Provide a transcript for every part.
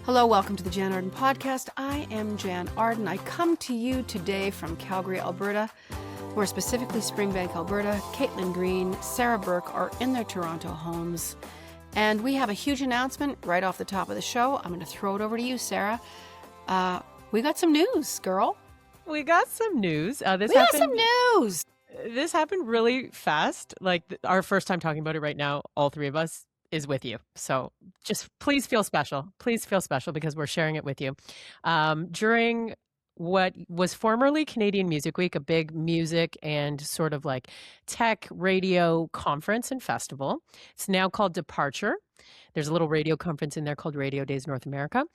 Hello, welcome to the Jann Arden podcast. I am Jann Arden. I come to you today from Calgary, Alberta, more specifically Springbank, Alberta. Caitlin Green, Sarah Burke are in their Toronto homes. And we have a huge announcement right off the top of the show. I'm going to throw it over to you, Sarah. We got some news, girl. We got some news. This happened really fast. Like our first time talking about it right now, all three of us is with you. So just please feel special. Please feel special because we're sharing it with you. During what was formerly Canadian Music Week, a big music and sort of like tech radio conference and festival. It's now called Departure. There's a little radio conference in there called Radio Days North America.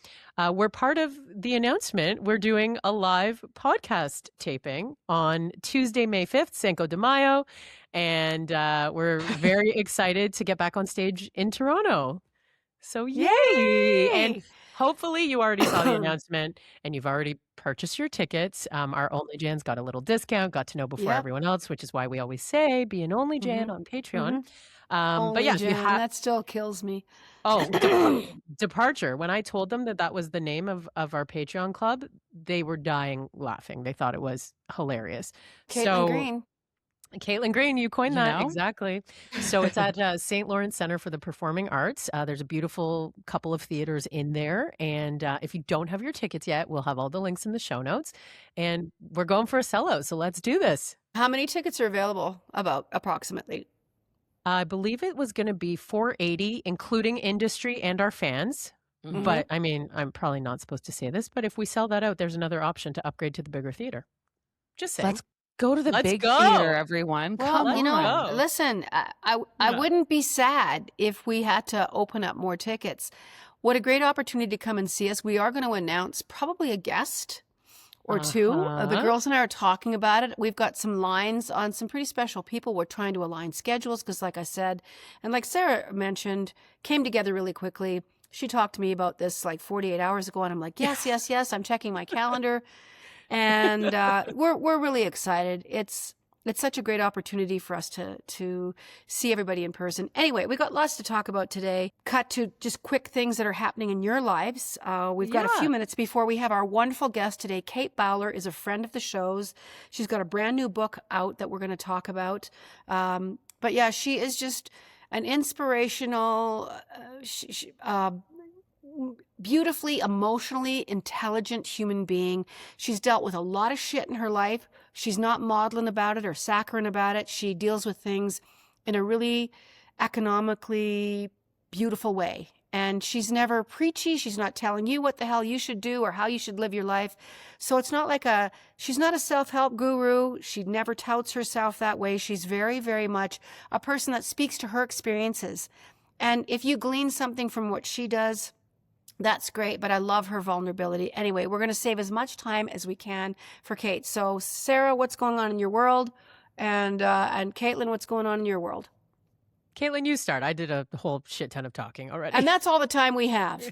We're part of the announcement. We're doing a live podcast taping on Tuesday, May 5th, Cinco de Mayo. And we're very excited to get back on stage in Toronto. So yay! And hopefully you already saw the announcement and you've already purchased your tickets. Our Only Jan's got a little discount, got to know before everyone else, which is why we always say be an Only Jan on Patreon. But yeah, Jan, that still kills me. Oh, Departure. When I told them that was the name of our Patreon club, they were dying laughing. They thought it was hilarious. Caitlin Green, you coined that. Exactly. So it's at St. Lawrence Center for the Performing Arts. There's a beautiful couple of theaters in there. And if you don't have your tickets yet, we'll have all the links in the show notes. And we're going for a sellout. So let's do this. How many tickets are available? About approximately? I believe it was going to be 480, including industry and our fans. Mm-hmm. But I mean, I'm probably not supposed to say this, but if we sell that out, there's another option to upgrade to the bigger theater. Just saying. Let's go to the big theater, everyone. Well, listen, I wouldn't be sad if we had to open up more tickets. What a great opportunity to come and see us. We are going to announce probably a guest or two. The girls and I are talking about it. We've got some lines on some pretty special people. We're trying to align schedules because, like I said, and like Sarah mentioned, came together really quickly. She talked to me about this like 48 hours ago, and I'm like, yes. I'm checking my calendar. And we're really excited. It's such a great opportunity for us to see everybody in person. Anyway, we got lots to talk about today. Cut to just quick things that are happening in your lives. We've got a few minutes before we have our wonderful guest today. Kate Bowler is a friend of the show's. She's got a brand new book out that we're going to talk about. But yeah, she is just an inspirational, beautifully, emotionally intelligent human being. She's dealt with a lot of shit in her life. She's not maudlin about it or saccharine about it. She deals with things in a really economically beautiful way. And she's never preachy. She's not telling you what the hell you should do or how you should live your life. So it's not like she's not a self-help guru. She never touts herself that way. She's very, very much a person that speaks to her experiences. And if you glean something from what she does, that's great, but I love her vulnerability. Anyway, we're going to save as much time as we can for Kate. So, Sarah, what's going on in your world? And Caitlin, what's going on in your world? Caitlin, you start. I did a whole shit ton of talking already. And that's all the time we have.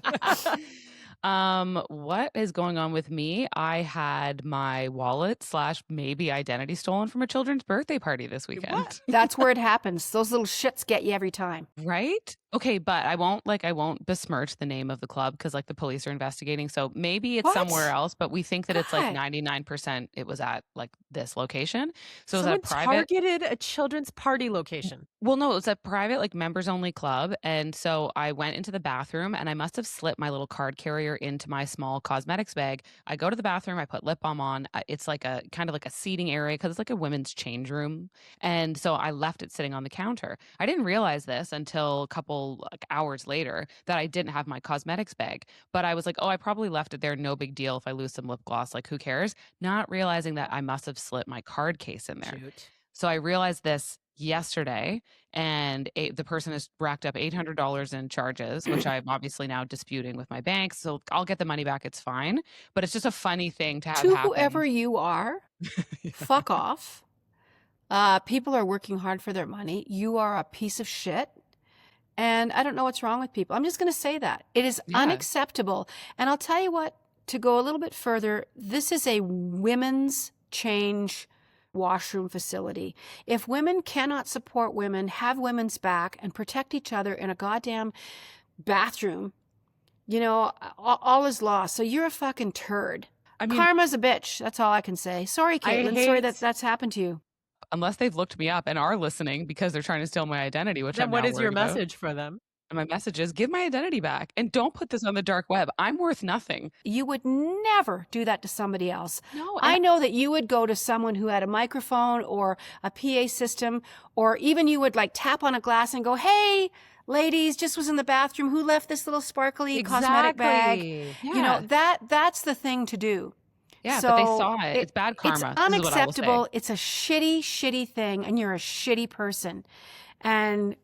What is going on with me? I had my wallet / maybe identity stolen from a children's birthday party this weekend. What? That's where it happens. Those little shits get you every time. Right? Okay, but I won't besmirch the name of the club because like the police are investigating. So maybe it's somewhere else, but we think that it's like 99% it was at like this location. So it was at private. Targeted a children's party location. Well, no, it was a private like members only club. And so I went into the bathroom and I must have slipped my little card carrier into my small cosmetics bag. I go to the bathroom, I put lip balm on. It's like a kind of like a seating area because it's like a women's change room. And so I left it sitting on the counter. I didn't realize this until a couple like hours later that I didn't have my cosmetics bag, but I was like, oh, I probably left it there. No big deal. If I lose some lip gloss, like who cares? Not realizing that I must have slipped my card case in there. Shoot. So I realized this yesterday and the person has racked up $800 in charges, which I'm obviously now disputing with my bank. So I'll get the money back. It's fine. But it's just a funny thing to have happen. Whoever you are, fuck off. People are working hard for their money. You are a piece of shit. And I don't know what's wrong with people. I'm just going to say that. It is unacceptable. And I'll tell you what, to go a little bit further, this is a women's change washroom facility. If women cannot support women, have women's back, and protect each other in a goddamn bathroom, all is lost. So you're a fucking turd. I mean, Karma's a bitch. That's all I can say. Sorry, Caitlin. Sorry that's happened to you. unless they've looked me up and are listening because they're trying to steal my identity, which Then I'm what now is your worried about. message for them? And my message is give my identity back and don't put this on the dark web. I'm worth nothing. You would never do that to somebody else. No, I know that you would go to someone who had a microphone or a PA system, or even you would like tap on a glass and go, "Hey, ladies, just was in the bathroom. Who left this little sparkly cosmetic bag?" Yeah. That's the thing to do. Yeah, So but they saw it. It's bad karma. It's This is what I will say. unacceptable. It's a shitty thing, and you're a shitty person. And,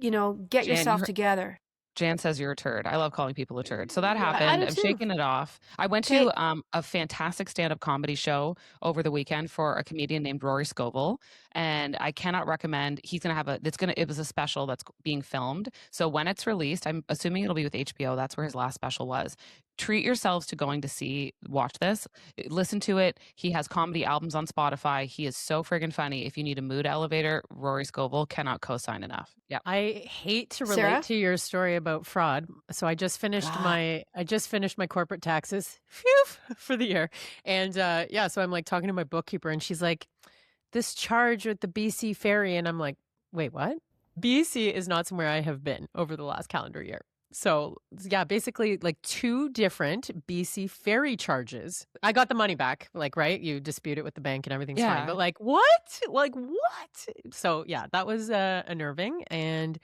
get Jann, yourself together. Jann says you're a turd. I love calling people a turd. So that I happened. do I'm too. shaking it off. I went Okay. to a fantastic stand-up comedy show over the weekend for a comedian named Rory Scovel. And I cannot recommend, it was a special that's being filmed. So when it's released, I'm assuming it'll be with HBO. That's where his last special was. Treat yourselves to going to watch this, listen to it. He has comedy albums on Spotify. He is so friggin' funny. If you need a mood elevator, Rory Scovel cannot co-sign enough. Yeah. I hate to relate Sarah? to your story about fraud. So I just finished Ah. my corporate taxes phew, for the year. And so I'm like talking to my bookkeeper and she's like, this charge with the BC ferry. And I'm like, wait, what? BC is not somewhere I have been over the last calendar year. So yeah, basically like 2 different BC ferry charges. I got the money back, like, right? You dispute it with the bank and everything's fine. Yeah. But like, what? Like, what? So yeah, that was unnerving and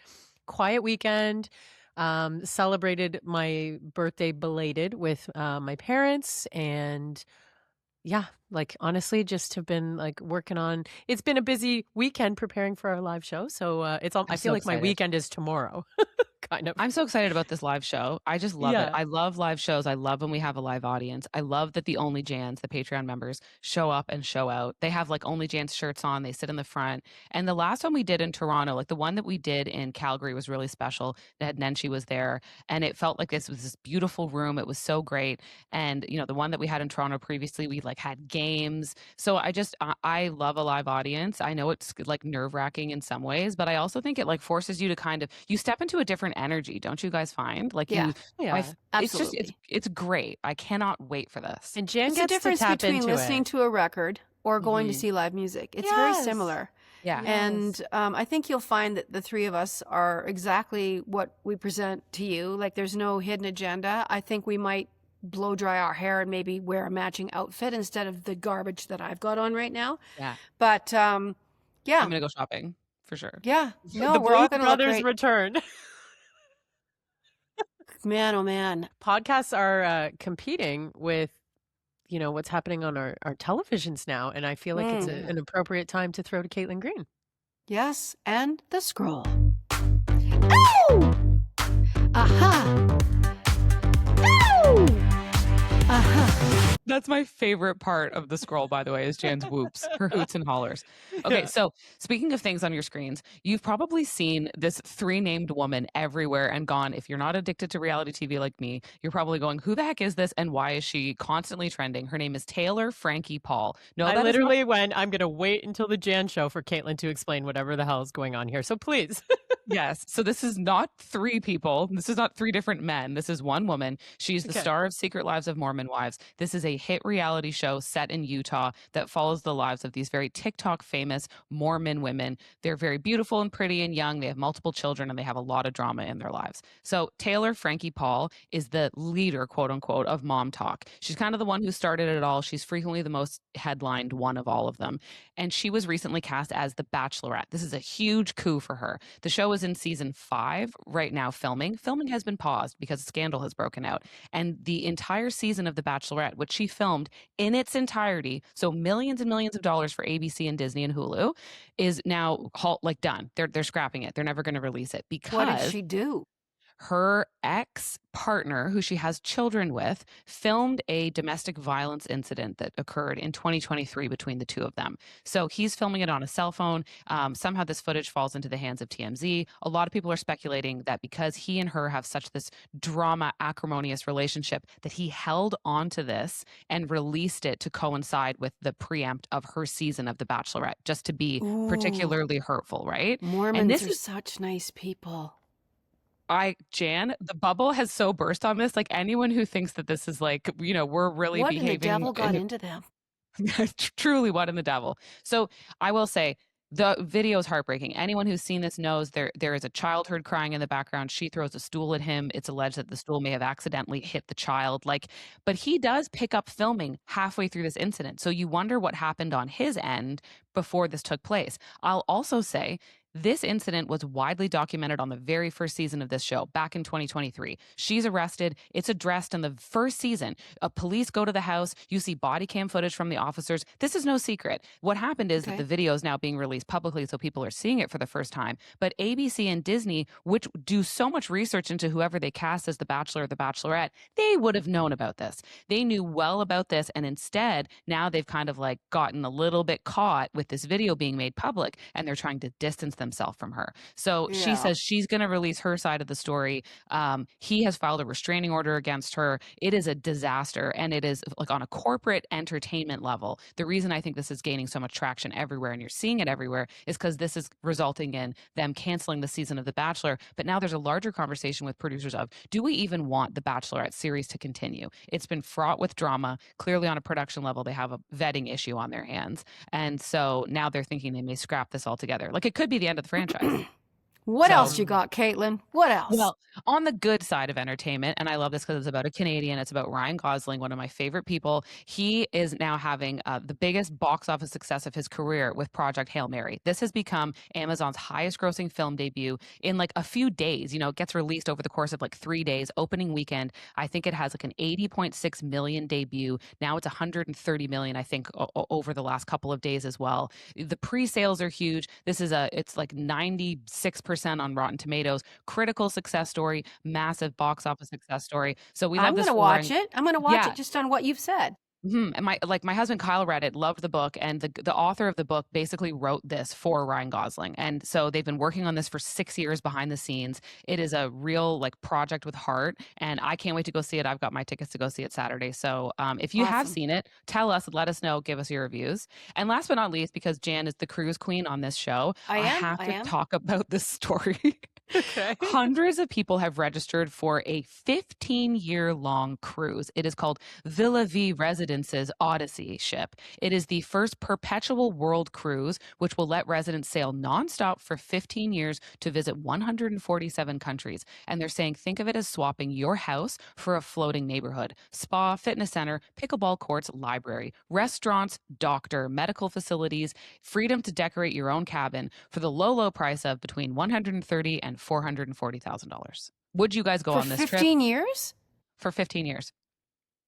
quiet weekend. Celebrated my birthday belated with my parents and yeah, like honestly, just have been like working on. It's been a busy weekend preparing for our live show, so I feel so like my excited. weekend is tomorrow, kind of. I'm so excited about this live show. I just love it. Yeah. I love live shows. I love when we have a live audience. I love that the Only Jans, the Patreon members, show up and show out. They have like Only Jans shirts on. They sit in the front. And the last one we did in Toronto, like the one that we did in Calgary was really special. That Nenshi was there. And it felt like this was this beautiful room. It was so great. And, the one that we had in Toronto previously, we like had games. So I love a live audience. I know it's like nerve wracking in some ways, but I also think it like forces you to you step into a different energy. Don't you guys find? Like Yeah. Absolutely. It's great. I cannot wait for this. And Jan There's a gets difference to tap between into listening it. to a record or going to Mhm. see live music. It's very Yes. similar. Yeah. And I think you'll find that the three of us are exactly what we present to you. Like there's no hidden agenda. I think we might blow dry our hair and maybe wear a matching outfit instead of the garbage that I've got on right now. Yeah. But yeah. I'm going to go shopping for sure. Yeah. No, The we're all Blues going to look Brothers great. return. Man, oh man. Podcasts are competing with, what's happening on our televisions now. And I feel like it's an appropriate time to throw to Caitlin Green. Yes. And the scroll. Oh! Aha! Oh! Aha! That's my favorite part of the scroll, by the way, is Jan's whoops, her hoots and hollers. Okay, so speaking of things on your screens, you've probably seen this 3-named woman everywhere and gone, if you're not addicted to reality TV like me, you're probably going, who the heck is this and why is she constantly trending? Her name is Taylor Frankie Paul. No, I that is literally went, I'm going to wait until the Jan show for Caitlin to explain whatever the hell is going on here. So please. Yes. So this is not 3 people. This is not 3 different men. This is one woman. She's the star of Secret Lives of Mormon Wives. This is a hit reality show set in Utah that follows the lives of these very TikTok famous Mormon women. They're very beautiful and pretty and young. They have multiple children and they have a lot of drama in their lives. So Taylor Frankie Paul is the leader, quote unquote, of Mom Talk. She's kind of the one who started it all. She's frequently the most headlined one of all of them. And she was recently cast as the Bachelorette. This is a huge coup for her. The show is in season 5 right now filming. Filming has been paused because a scandal has broken out. And the entire season of The Bachelorette, which she filmed in its entirety, so millions and millions of dollars for ABC and Disney and Hulu, is now done. They're scrapping it. They're never going to release it because What did she do? her ex-partner, who she has children with, filmed a domestic violence incident that occurred in 2023 between the two of them. So he's filming it on a cell phone. Somehow this footage falls into the hands of TMZ. A lot of people are speculating that because he and her have such this drama, acrimonious relationship, that he held on to this and released it to coincide with the preempt of her season of The Bachelorette, just to be particularly hurtful, right? Mormons this are is such nice people. Jann, the bubble has so burst on this. Like anyone who thinks that this is like, we're really What in the behaving devil got into them? truly what in the devil. So I will say the video is heartbreaking. Anyone who's seen this knows there is a child heard crying in the background. She throws a stool at him. It's alleged that the stool may have accidentally hit the child. But he does pick up filming halfway through this incident. So you wonder what happened on his end before this took place. I'll also say this incident was widely documented on the very first season of this show back in 2023. She's arrested. It's addressed in the first season. Police go to the house. You see body cam footage from the officers. This is no secret. What happened is that the video is now being released publicly, so people are seeing it for the first time. But ABC and Disney, which do so much research into whoever they cast as the Bachelor or the Bachelorette, they would have known about this. They knew well about this, and instead, now they've kind of like gotten a little bit caught with this video being made public, and they're trying to distance themselves from her. So she says she's going to release her side of the story. He has filed a restraining order against her. It is a disaster, and it is like on a corporate entertainment level. The reason I think this is gaining so much traction everywhere, and you're seeing it everywhere, is because this is resulting in them canceling the season of The Bachelor. But now there's a larger conversation with producers of, do we even want the Bachelorette series to continue? It's been fraught with drama. Clearly on a production level, they have a vetting issue on their hands. And so now they're thinking they may scrap this altogether. Like it could be the end of the franchise. What else you got, Caitlin? What else? Well, on the good side of entertainment, and I love this because it's about a Canadian, it's about Ryan Gosling, one of my favorite people. He is now having the biggest box office success of his career with Project Hail Mary. This has become Amazon's highest grossing film debut in like a few days. It gets released over the course of like 3 days, opening weekend. I think it has like an 80.6 million debut. Now it's 130 million, I think, over the last couple of days as well. The pre-sales are huge. It's like 96% on Rotten Tomatoes. Critical success story, massive box office success story. So we love this. I'm going to watch it. I'm going to watch it just on what you've said. And my husband Kyle read it, loved the book, and the author of the book basically wrote this for Ryan Gosling. And so they've been working on this for 6 years behind the scenes. It is a real like project with heart, and I can't wait to go see it. I've got my tickets to go see it Saturday. So if you have seen it, tell us, let us know, give us your reviews. And last but not least, because Jann is the cruise queen on this show, I have to talk about this story. Okay. Hundreds of people have registered for a 15-year-long cruise. It is called Villa V Residences Odyssey ship. It is the first perpetual world cruise, which will let residents sail nonstop for 15 years to visit 147 countries. And they're saying, think of it as swapping your house for a floating neighborhood. Spa, fitness center, pickleball courts, library, restaurants, doctor, medical facilities, freedom to decorate your own cabin for the low, low price of between $130,000 and $440,000. Would you guys go on this trip? 15 years? For 15 years.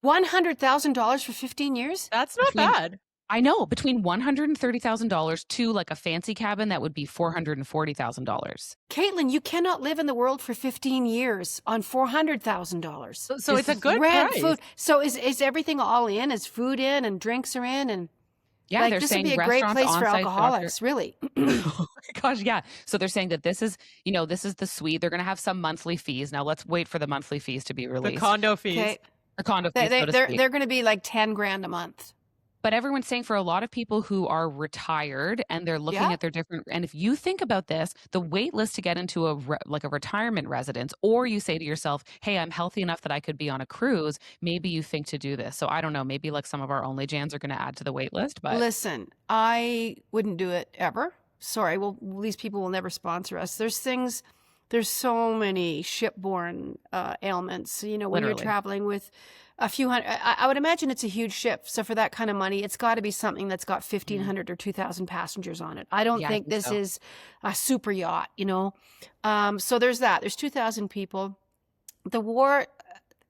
$100,000 for 15 years? That's not bad. I know, between $130,000 to like a fancy cabin that would be $440,000. Caitlin, you cannot live in the world for 15 years on $400,000. So it's a good rent, price. Food. So is everything all in? Is food in and drinks are in? And yeah, they're this saying would be a great restaurants, place for on-site alcoholics, really. Oh my gosh, yeah. So they're saying that this is the suite. They're going to have some monthly fees. Now let's wait for the monthly fees to be released. The condo fees. Okay. The condo fees. They're going to be like 10 grand a month. But everyone's saying for a lot of people who are retired and they're looking at their different, and if you think about this, the wait list to get into a retirement residence, or you say to yourself, hey, I'm healthy enough that I could be on a cruise, maybe you think to do this. So I don't know, maybe like some of our only Jans are going to add to the wait list. But listen, I wouldn't do it ever. Sorry, well, these people will never sponsor us. There's so many shipborne ailments, when Literally. you're traveling with a few hundred, I would imagine it's a huge ship. So for that kind of money, it's got to be something that's got 1,500 or 2,000 passengers on it. I don't think this is a super yacht, So there's that. There's 2,000 people. The war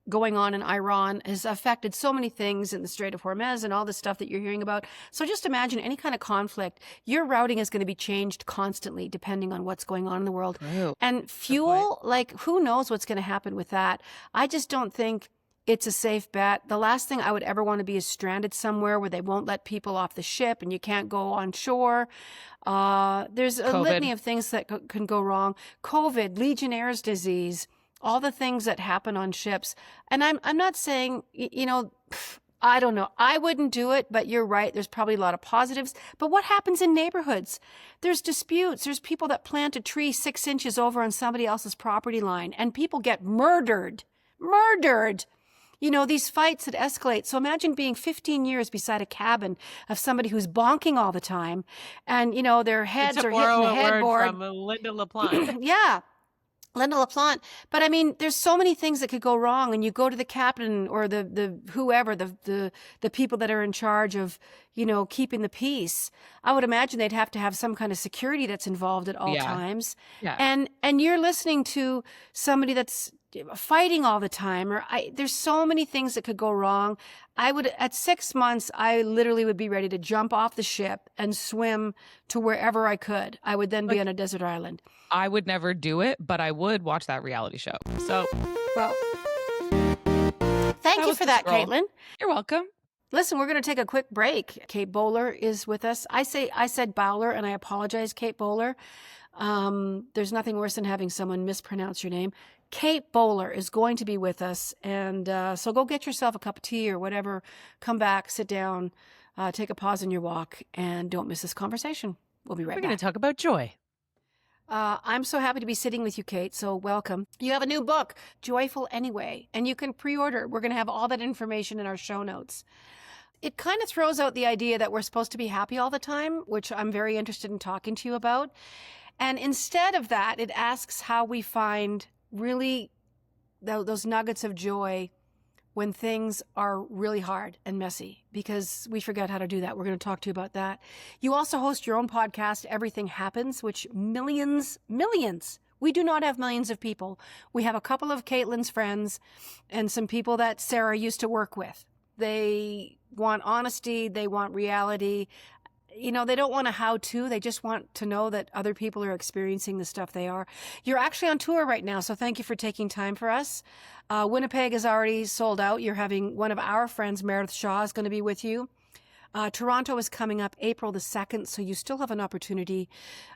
going on in Iran has affected so many things in the Strait of Hormuz and all the stuff that you're hearing about. So just imagine any kind of conflict, your routing is going to be changed constantly depending on what's going on in the world. True. And fuel, like who knows what's going to happen with that. I just don't think it's a safe bet. The last thing I would ever want to be is stranded somewhere where they won't let people off the ship and you can't go on shore. There's a litany of things that can go wrong. COVID, Legionnaire's disease, all the things that happen on ships. And I'm not saying, I don't know. I wouldn't do it, but you're right. There's probably a lot of positives. But what happens in neighborhoods? There's disputes. There's people that plant a tree 6 inches over on somebody else's property line, and people get murdered. Murdered. You know, these fights that escalate. So imagine being 15 years beside a cabin of somebody who's bonking all the time, and, you know, their heads are hitting the headboard. From Linda LaPlante. Yeah. Linda LaPlante. But I mean, there's so many things that could go wrong, and you go to the captain or the whoever, the people that are in charge of, you know, keeping the peace. I would imagine they'd have to have some kind of security that's involved at all times. Yeah. And you're listening to somebody that's fighting all the time, there's so many things that could go wrong. At 6 months, I literally would be ready to jump off the ship and swim to wherever I could. I would then be on a desert island. I would never do it, but I would watch that reality show. So, well, thank you for that, Caitlin. You're welcome. Listen, we're going to take a quick break. Kate Bowler is with us. I said Bowler, and I apologize, Kate Bowler. There's nothing worse than having someone mispronounce your name. Kate Bowler is going to be with us, and so go get yourself a cup of tea or whatever. Come back, sit down, take a pause in your walk, and don't miss this conversation. We'll be right back. We're going to talk about joy. I'm so happy to be sitting with you, Kate, so welcome. You have a new book, Joyful Anyway, and you can pre-order. We're going to have all that information in our show notes. It kind of throws out the idea that we're supposed to be happy all the time, which I'm very interested in talking to you about. And instead of that, it asks how we find really those nuggets of joy when things are really hard and messy, because we forget how to do that. We're going to talk to you about that. You also host your own podcast, Everything Happens, which millions, we do not have millions of people. We have a couple of Caitlin's friends and some people that Sarah used to work with. They want honesty. They want reality. You know, they don't want a how-to. They just want to know that other people are experiencing the stuff they are. You're actually on tour right now, so thank you for taking time for us. Winnipeg is already sold out. You're having one of our friends, Meredith Shaw, is going to be with you. Toronto is coming up April the 2nd, so you still have an opportunity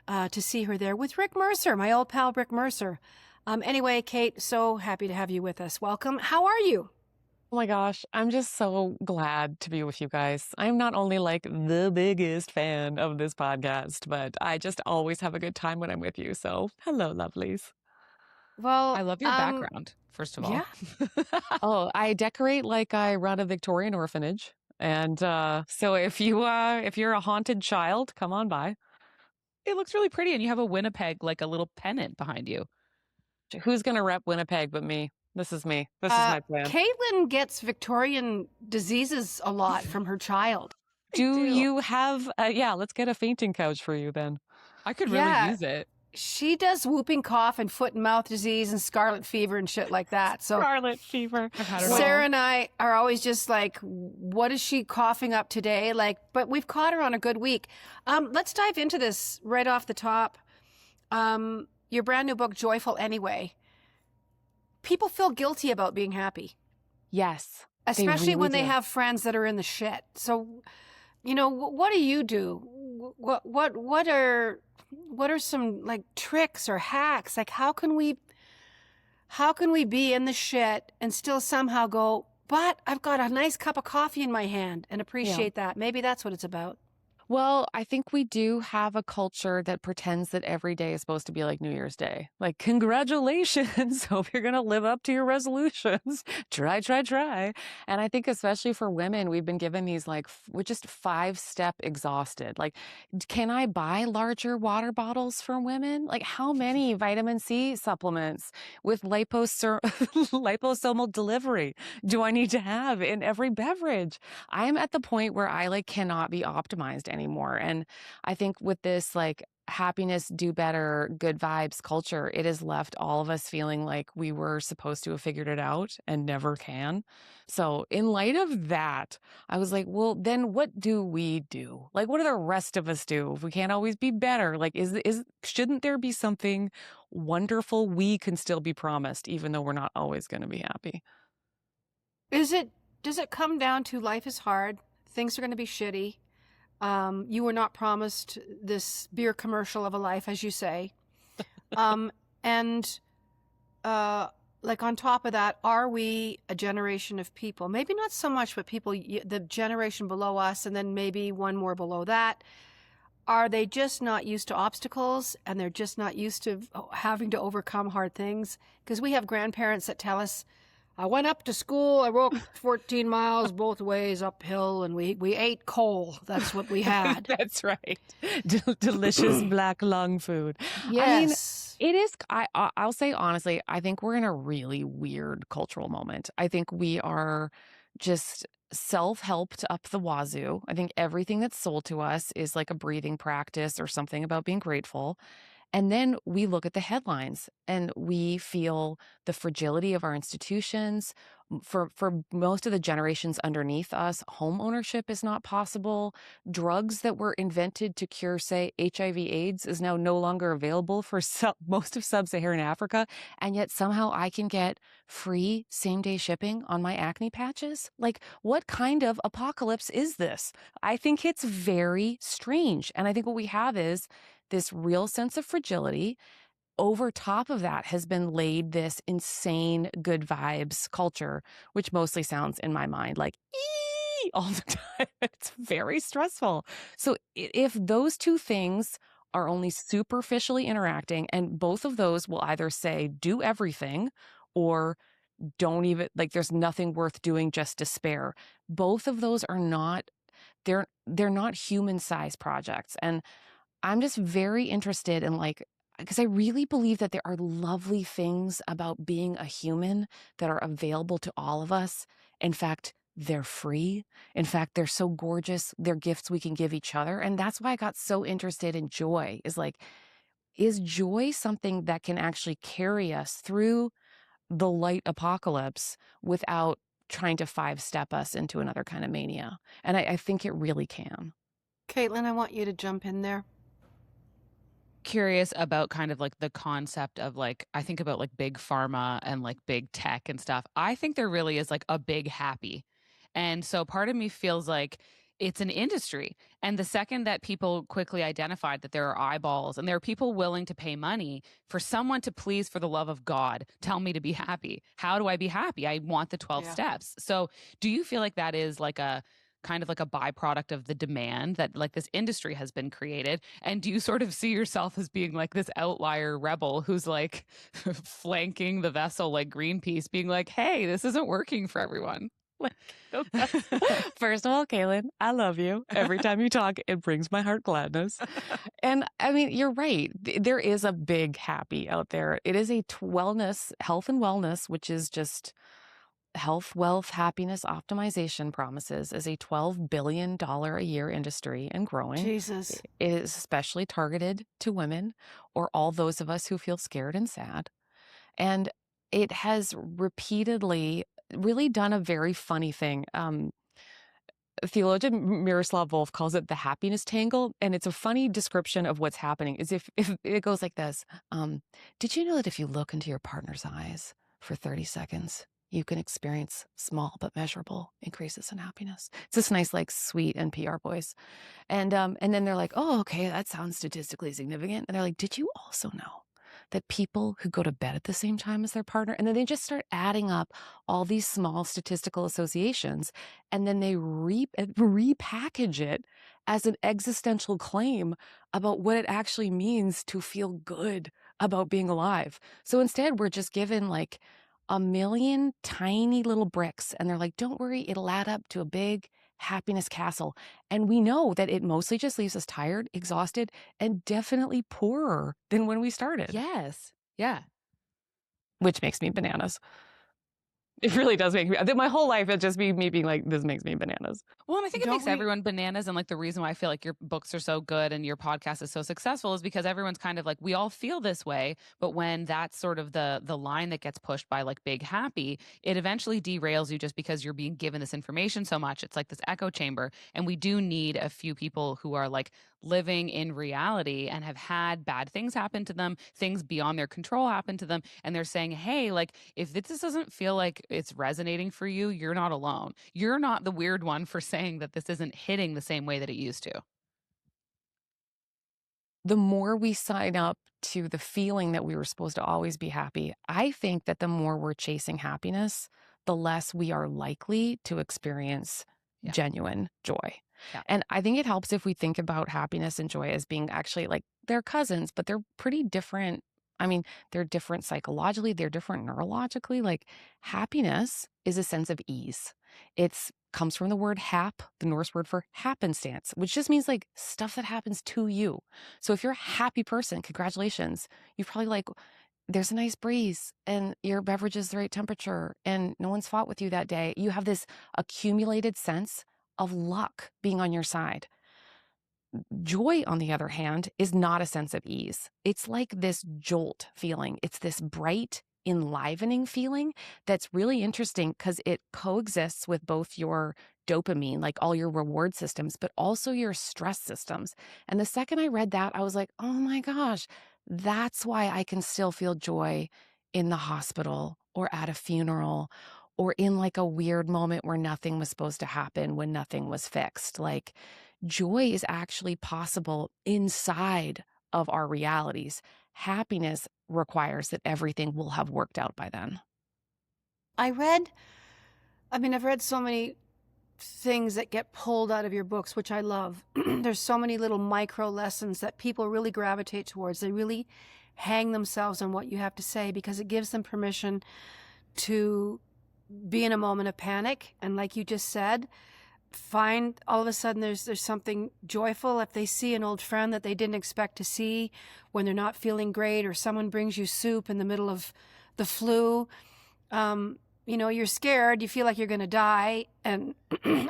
to see her there with Rick Mercer, my old pal Rick Mercer. Anyway, Kate, so happy to have you with us. Welcome. How are you? Oh my gosh, I'm just so glad to be with you guys. I'm not only like the biggest fan of this podcast, but I just always have a good time when I'm with you. So, hello, lovelies. Well, I love your background, first of all. Yeah. Oh, I decorate like I run a Victorian orphanage. And so if you're a haunted child, come on by. It looks really pretty, and you have a Winnipeg, like a little pennant behind you. Who's going to rep Winnipeg but me? This is me. This is my plan. Caitlin gets Victorian diseases a lot from her child. Do you have, let's get a fainting couch for you then. I could really use it. She does whooping cough and foot and mouth disease and scarlet fever and shit like that. So Scarlet fever. Sarah and I are always just like, what is she coughing up today? Like, but we've caught her on a good week. Let's dive into this right off the top. Your brand new book, Joyful Anyway. People feel guilty about being happy. Yes. Especially when they have friends that are in the shit. So, you know, what do you do? What are some like tricks or hacks? Like how can we be in the shit and still somehow go, but I've got a nice cup of coffee in my hand and appreciate that. Maybe that's what it's about. Well, I think we do have a culture that pretends that every day is supposed to be like New Year's Day. Like, congratulations. Hope you're going to live up to your resolutions. Try. And I think especially for women, we've been given these like, we're just 5-step exhausted. Like, can I buy larger water bottles for women? Like, how many vitamin C supplements with liposomal delivery do I need to have in every beverage? I am at the point where I like cannot be optimized anymore. And I think with this like happiness, do better, good vibes culture, it has left all of us feeling like we were supposed to have figured it out and never can. So in light of that, I was like, well, then what do we do? Like, what do the rest of us do if we can't always be better? Like, shouldn't there be something wonderful we can still be promised, even though we're not always going to be happy? Does it come down to life is hard, things are going to be shitty? You were not promised this beer commercial of a life, as you say. And like on top of that, are we a generation of people, maybe not so much, but people, the generation below us, and then maybe one more below that, are they just not used to obstacles and they're just not used to having to overcome hard things? Because we have grandparents that tell us, I went up to school, I walked 14 miles both ways uphill, and we ate coal. That's what we had. That's right. Delicious black lung food. Yes. I mean, it is, I'll say honestly, I think we're in a really weird cultural moment. I think we are just self-helped up the wazoo. I think everything that's sold to us is like a breathing practice or something about being grateful. And then we look at the headlines and we feel the fragility of our institutions. For most of the generations underneath us, home ownership is not possible. Drugs that were invented to cure, say, HIV/AIDS is now no longer available for most of sub-Saharan Africa. And yet somehow I can get free same-day shipping on my acne patches. Like, what kind of apocalypse is this? I think it's very strange. And I think what we have is this real sense of fragility. Over top of that has been laid this insane good vibes culture, which mostly sounds in my mind like ee all the time. It's very stressful. So if those two things are only superficially interacting, and both of those will either say do everything or don't even, like, there's nothing worth doing, just despair. Both of those are not, they're not human-sized projects. And I'm just very interested in, like, because I really believe that there are lovely things about being a human that are available to all of us. In fact, they're free. In fact, they're so gorgeous. They're gifts we can give each other. And that's why I got so interested in joy, is like, is joy something that can actually carry us through the light apocalypse without trying to 5-step us into another kind of mania? And I think it really can. Caitlin, I want you to jump in there. Curious about kind of like the concept of, like, I think about like big pharma and like big tech and stuff. I think there really is like a big happy. And so part of me feels like it's an industry. And the second that people quickly identified that there are eyeballs and there are people willing to pay money for someone to, please, for the love of God, tell me to be happy. How do I be happy? I want the 12 steps. So do you feel like that is like a kind of like a byproduct of the demand that like this industry has been created? And do you sort of see yourself as being like this outlier rebel who's like flanking the vessel like Greenpeace, being like, hey, this isn't working for everyone? Like, first of all, Kaylin, I love you. Every time you talk, it brings my heart gladness. And I mean, you're right. There is a big happy out there. It is a wellness, health and wellness, which is just health, wealth, happiness optimization promises, is a $12 billion a year industry and growing. Jesus. It is especially targeted to women or all those of us who feel scared and sad. And it has repeatedly really done a very funny thing. Theologian Miroslav Volf calls it the happiness tangle. And it's a funny description of what's happening. Is if it goes like this. Did you know that if you look into your partner's eyes for 30 seconds, you can experience small but measurable increases in happiness? It's this nice, like, sweet NPR voice. And then they're like, oh, okay, that sounds statistically significant. And they're like, did you also know that people who go to bed at the same time as their partner, and then they just start adding up all these small statistical associations, and then they repackage it as an existential claim about what it actually means to feel good about being alive. So instead, we're just given like a million tiny little bricks, and they're like, don't worry, it'll add up to a big happiness castle. And we know that it mostly just leaves us tired, exhausted, and definitely poorer than when we started. Yes. Yeah. Which makes me bananas. It really does make me, my whole life, it just be me being like, this makes me bananas. Well, and I think it makes everyone bananas. And like the reason why I feel like your books are so good and your podcast is so successful is because everyone's kind of like, we all feel this way. But when that's sort of the line that gets pushed by like big happy, it eventually derails you just because you're being given this information so much. It's like this echo chamber. And we do need a few people who are like living in reality and have had bad things happen to them, things beyond their control happen to them. And they're saying, hey, like, if this doesn't feel like it's resonating for you, you're not alone. You're not the weird one for saying that this isn't hitting the same way that it used to. the more we sign up to the feeling that we were supposed to always be happy, I think that the more we're chasing happiness, the less we are likely to experience Yeah. genuine joy. Yeah. And I think it helps if we think about happiness and joy as being actually like they're cousins, but they're pretty different. I mean, they're different psychologically, they're different neurologically. Like happiness is a sense of ease. It's comes from the word hap, the Norse word for happenstance, which just means like stuff that happens to you. So if you're a happy person, congratulations. You're probably like, there's a nice breeze and your beverage is the right temperature and no one's fought with you that day. You have this accumulated sense of luck being on your side. Joy, on the other hand, is not a sense of ease. It's like this jolt feeling. It's this bright, enlivening feeling that's really interesting because it coexists with both your dopamine, like all your reward systems, but also your stress systems. And the second I read that, I was like, oh my gosh, that's why I can still feel joy in the hospital or at a funeral or in like a weird moment where nothing was supposed to happen when nothing was fixed. Like, joy is actually possible inside of our realities. Happiness requires that everything will have worked out by then. I've read so many things that get pulled out of your books, which I love. There's so many little micro lessons that people really gravitate towards. They really hang themselves on what you have to say because it gives them permission to be in a moment of panic. And like you just said, find all of a sudden there's something joyful if they see an old friend that they didn't expect to see when they're not feeling great, or someone brings you soup in the middle of the flu. You're scared, you feel like you're going to die and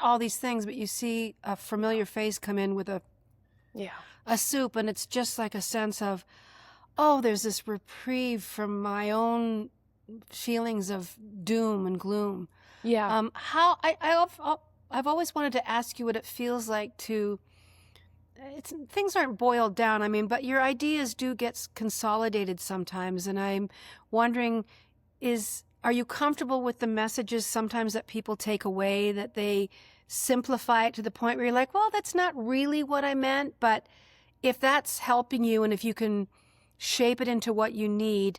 all these things, but you see a familiar face come in with a soup, and it's just like a sense of, oh, there's this reprieve from my own feelings of doom and gloom. Yeah. I've always wanted to ask you what it feels like to, things aren't boiled down, but your ideas do get consolidated sometimes. And I'm wondering, are you comfortable with the messages sometimes that people take away, that they simplify it to the point where you're like, well, that's not really what I meant, but if that's helping you and if you can shape it into what you need,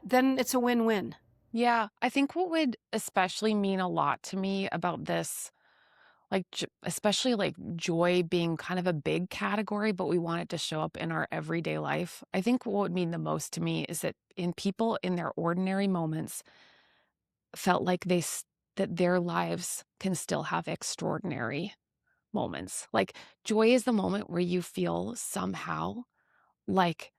then it's a win-win. Yeah. I think what would especially mean a lot to me about this, like especially like joy being kind of a big category, but we want it to show up in our everyday life. I think what would mean the most to me is that in people in their ordinary moments felt like that their lives can still have extraordinary moments. Like joy is the moment where you feel somehow like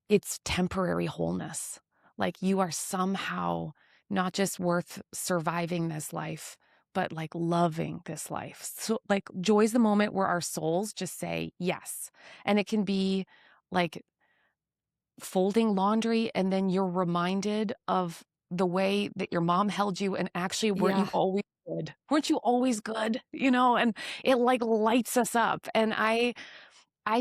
it's temporary wholeness. Like you are somehow not just worth surviving this life, but like loving this life. So like joy is the moment where our souls just say yes. And it can be like folding laundry and then you're reminded of the way that your mom held you and actually weren't you always good? Weren't you always good? And it like lights us up. And I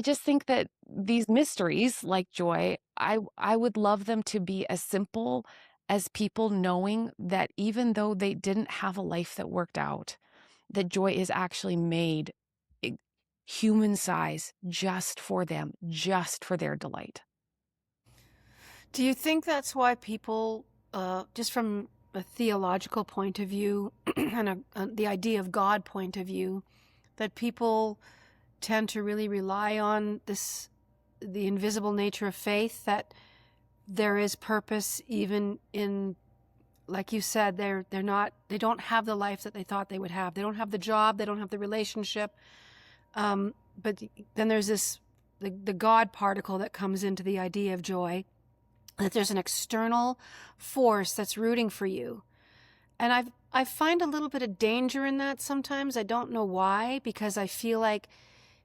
just think that these mysteries like joy, I would love them to be as simple as people knowing that even though they didn't have a life that worked out, that joy is actually made human size just for them, just for their delight. Do you think that's why people, just from a theological point of view and the idea of God point of view, that people tend to really rely on the invisible nature of faith, that there is purpose even in, like you said, they don't have the life that they thought they would have. They don't have the job, they don't have the relationship. But then there's the God particle that comes into the idea of joy, that there's an external force that's rooting for you. And I find a little bit of danger in that sometimes. I don't know why, because I feel like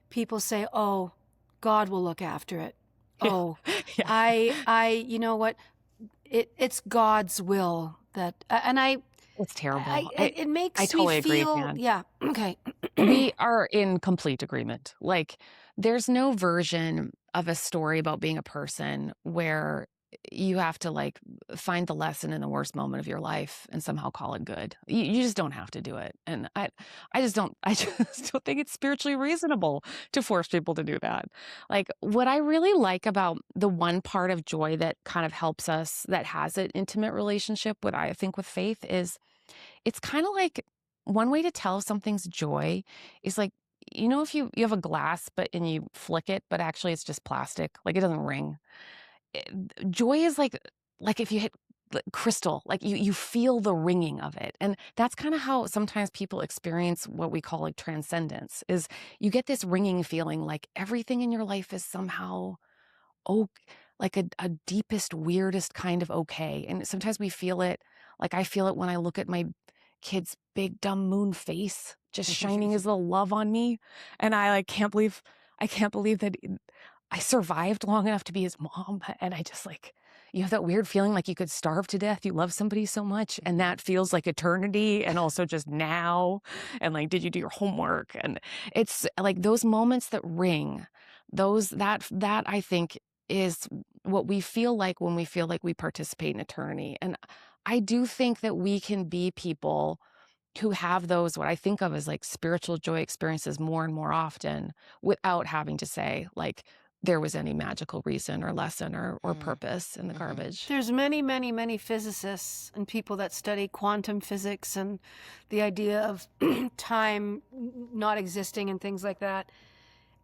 people say, oh, God will look after it. Oh, yeah. You know what? It's God's will that, it's terrible. It makes I totally me feel, agree, man. Yeah. Okay. We are in complete agreement. Like there's no version of a story about being a person where you have to like find the lesson in the worst moment of your life and somehow call it good. You just don't have to do it. And I just don't think it's spiritually reasonable to force people to do that. Like what I really like about the one part of joy that kind of helps us, that has an intimate relationship with, I think, with faith, is it's kind of like one way to tell if something's joy is like, if you have a glass and you flick it, but actually it's just plastic, like it doesn't ring. Joy is like if you hit crystal, like you feel the ringing of it. And that's kind of how sometimes people experience what we call like transcendence, is you get this ringing feeling like everything in your life is somehow like a deepest, weirdest kind of okay. And sometimes we feel it, like I feel it when I look at my kid's big dumb moon face just shining his little love on me, and I can't believe that I survived long enough to be his mom. And I just you have that weird feeling like you could starve to death. You love somebody so much, and that feels like eternity, and also just now. And like, did you do your homework? And it's like those moments that ring, that I think is what we feel like when we feel like we participate in eternity. And I do think that we can be people who have those, what I think of as like spiritual joy experiences, more and more often, without having to say like there was any magical reason or lesson or purpose in the garbage. There's many, many, many physicists and people that study quantum physics and the idea of time not existing and things like that.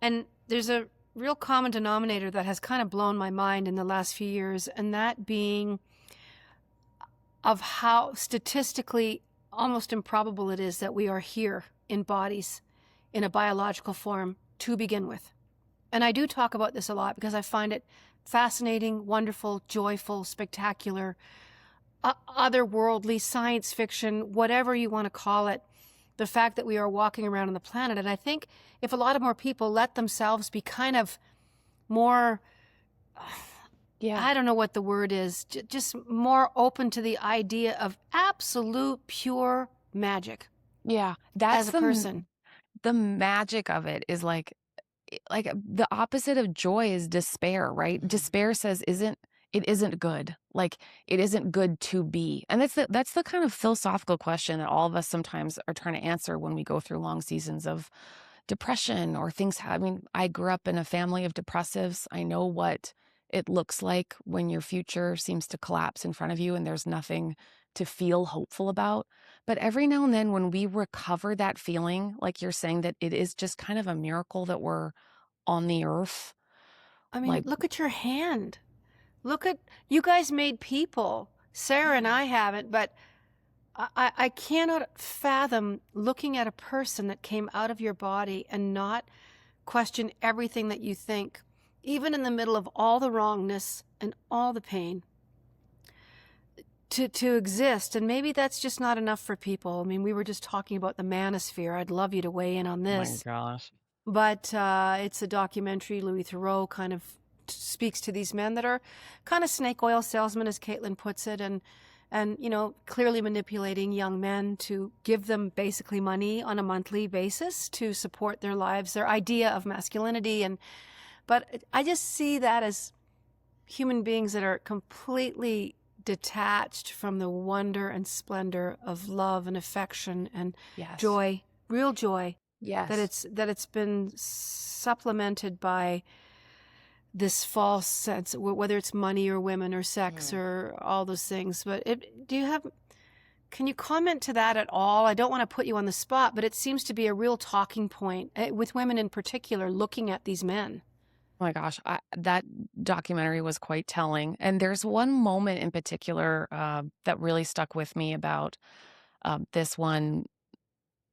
And there's a real common denominator that has kind of blown my mind in the last few years, and that being of how statistically almost improbable it is that we are here in bodies in a biological form to begin with. And I do talk about this a lot because I find it fascinating, wonderful, joyful, spectacular, otherworldly, science fiction, whatever you want to call it, the fact that we are walking around on the planet. And I think if a lot of more people let themselves be kind of more, I don't know what the word is, just more open to the idea of absolute pure magic. Yeah, that's as a person. The magic of it is like the opposite of joy is despair, right? Despair says it isn't good. Like it isn't good to be. And that's the kind of philosophical question that all of us sometimes are trying to answer when we go through long seasons of depression or things. I mean, I grew up in a family of depressives. I know what it looks like when your future seems to collapse in front of you and there's nothing to feel hopeful about. But every now and then when we recover that feeling, like you're saying, that it is just kind of a miracle that we're on the earth. I mean, look at your hand. You guys made people. Sarah and I haven't, but I cannot fathom looking at a person that came out of your body and not question everything that you think, even in the middle of all the wrongness and all the pain, to exist. And maybe that's just not enough for people. I mean, we were just talking about the manosphere. I'd love you to weigh in on this. Oh my gosh. But it's a documentary. Louis Theroux kind of speaks to these men that are kind of snake oil salesmen, as Caitlin puts it, and clearly manipulating young men to give them basically money on a monthly basis to support their lives, their idea of masculinity. But I just see that as human beings that are completely detached from the wonder and splendor of love and affection and joy, real joy. Yes. That it's been supplemented by this false sense, whether it's money or women or sex or all those things. But can you comment to that at all? I don't want to put you on the spot, but it seems to be a real talking point with women in particular, looking at these men. Oh my gosh, that documentary was quite telling. And there's one moment in particular that really stuck with me about this one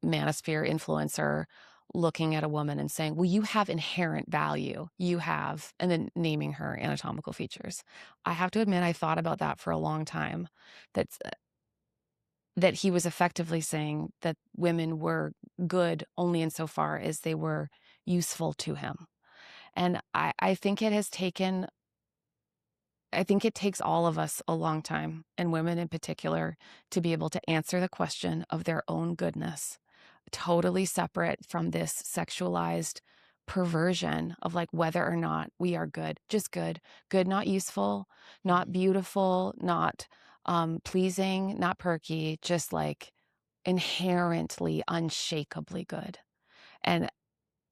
manosphere influencer looking at a woman and saying, well, you have inherent value. You have, and then naming her anatomical features. I have to admit, I thought about that for a long time. That he was effectively saying that women were good only insofar as they were useful to him. And I think it takes all of us a long time, and women in particular, to be able to answer the question of their own goodness, totally separate from this sexualized perversion of like whether or not we are good, just good, not useful, not beautiful, not pleasing, not perky, just like inherently, unshakably good. And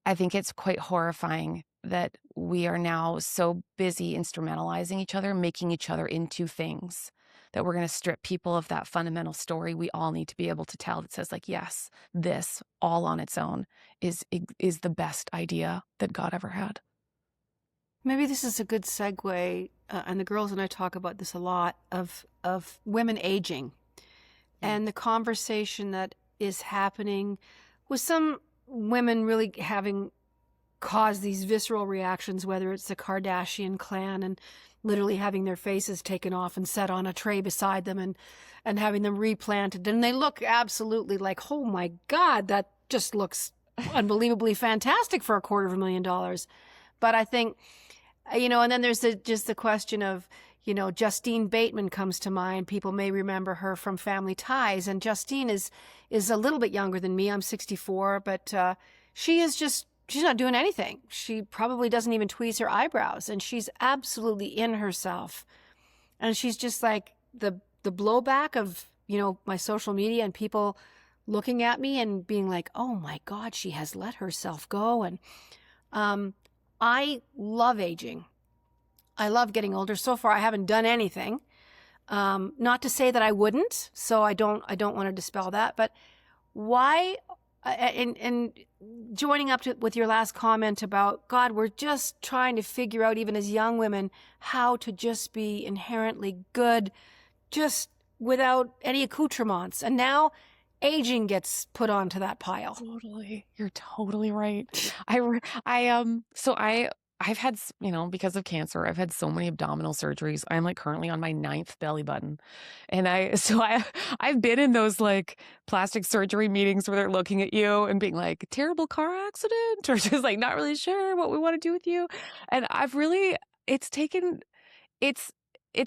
I think it's quite horrifying that we are now so busy instrumentalizing each other, making each other into things, that we're going to strip people of that fundamental story we all need to be able to tell that says like, yes, this all on its own is the best idea that God ever had. Maybe this is a good segue, and the girls and I talk about this a lot, of women aging and the conversation that is happening with some women really having caused these visceral reactions, whether it's the Kardashian clan and literally having their faces taken off and set on a tray beside them and having them replanted. And they look absolutely like, oh my God, that just looks unbelievably fantastic for $250,000. But I think, and then there's just the question of, Justine Bateman comes to mind. People may remember her from Family Ties. And Justine is a little bit younger than me. I'm 64, but she's not doing anything. She probably doesn't even tweeze her eyebrows, and she's absolutely in herself. And she's just like the blowback of, my social media and people looking at me and being like, oh my God, she has let herself go. And I love aging. I love getting older. So far, I haven't done anything. Not to say that I wouldn't. So I don't want to dispel that. But why? And joining up with your last comment about, God, we're just trying to figure out, even as young women, how to just be inherently good, just without any accoutrements. And now aging gets put onto that pile. Totally. You're totally right. I've had, because of cancer, I've had so many abdominal surgeries. I'm like currently on my 9th belly button. And I've been in those like plastic surgery meetings where they're looking at you and being like, terrible car accident, or just like not really sure what we want to do with you. And it's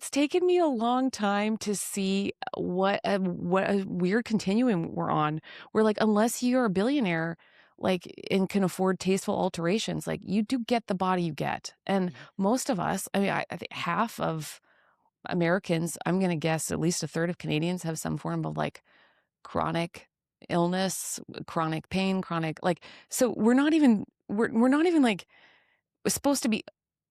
taken me a long time to see what a weird continuum we're on. We're like, unless you're a billionaire, like, and can afford tasteful alterations, like you do get the body you get. And most of us, I think half of Americans, I'm going to guess at least a third of Canadians have some form of like chronic illness, chronic pain, so we're not even like supposed to be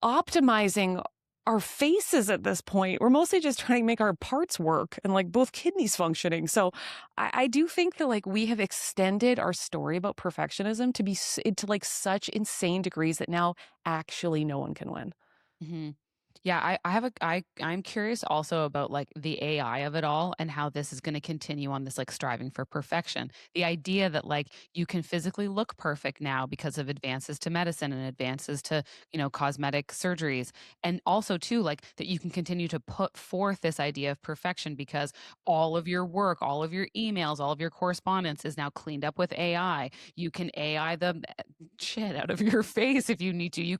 optimizing our faces at this point. We're mostly just trying to make our parts work and like both kidneys functioning. So I do think that like we have extended our story about perfectionism to like such insane degrees that now actually no one can win. Mm-hmm. Yeah, I'm curious also about like the AI of it all and how this is going to continue on this like striving for perfection. The idea that like you can physically look perfect now because of advances to medicine and advances to, cosmetic surgeries. And also too, like that you can continue to put forth this idea of perfection because all of your work, all of your emails, all of your correspondence is now cleaned up with AI. You can AI the shit out of your face if you need to. You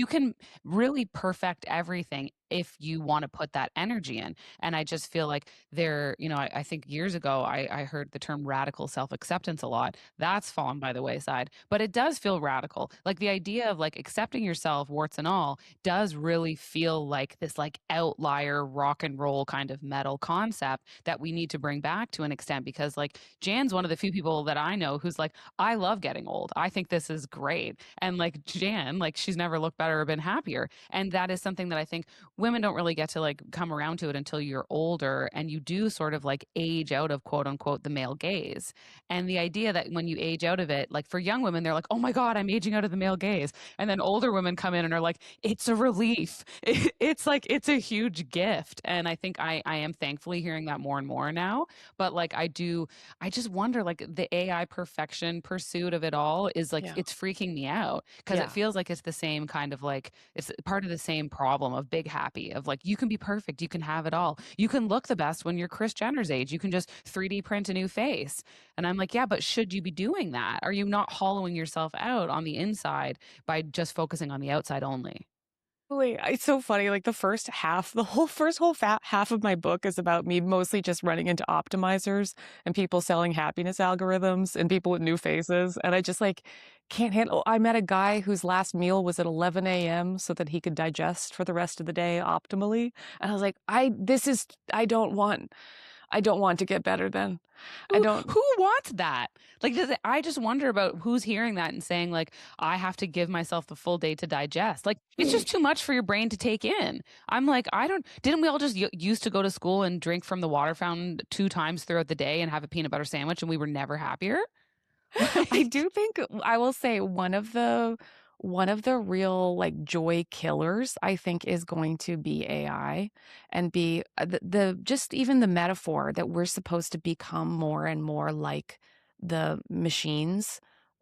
can really perfect everything if you want to put that energy in. And I just feel like I think years ago, I heard the term radical self-acceptance a lot. That's fallen by the wayside, but it does feel radical. Like the idea of like accepting yourself, warts and all, does really feel like this like outlier rock and roll kind of metal concept that we need to bring back to an extent, because like Jann's one of the few people that I know who's like, I love getting old. I think this is great. And like Jann, like she's never looked better or been happier. And that is something that I think women don't really get to like come around to it until you're older, and you do sort of like age out of quote unquote the male gaze. And the idea that when you age out of it, like for young women, they're like, oh my God, I'm aging out of the male gaze. And then older women come in and are like, it's a relief. It's like, it's a huge gift. And I think I am thankfully hearing that more and more now. But like, I just wonder, like the AI perfection pursuit of it all is like, it's freaking me out, because it feels like it's the same kind of like, it's part of the same problem of big happy, of like, you can be perfect, you can have it all, you can look the best when you're Kris Jenner's age, you can just 3D print a new face. And I'm like, yeah, but should you be doing that? Are you not hollowing yourself out on the inside by just focusing on the outside only? It's so funny. Like the half of my book is about me mostly just running into optimizers and people selling happiness algorithms and people with new faces. And I just like can't handle. I met a guy whose last meal was at 11 a.m. so that he could digest for the rest of the day optimally. And I was like, I don't want to get better then. Who wants that? Like, I just wonder about who's hearing that and saying, like, I have to give myself the full day to digest. Like, it's just too much for your brain to take in. I'm like, didn't we all just used to go to school and drink from the water fountain 2 times throughout the day and have a peanut butter sandwich and we were never happier? I do think I will say one of the real like joy killers I think is going to be AI and be the just even the metaphor that we're supposed to become more and more like the machines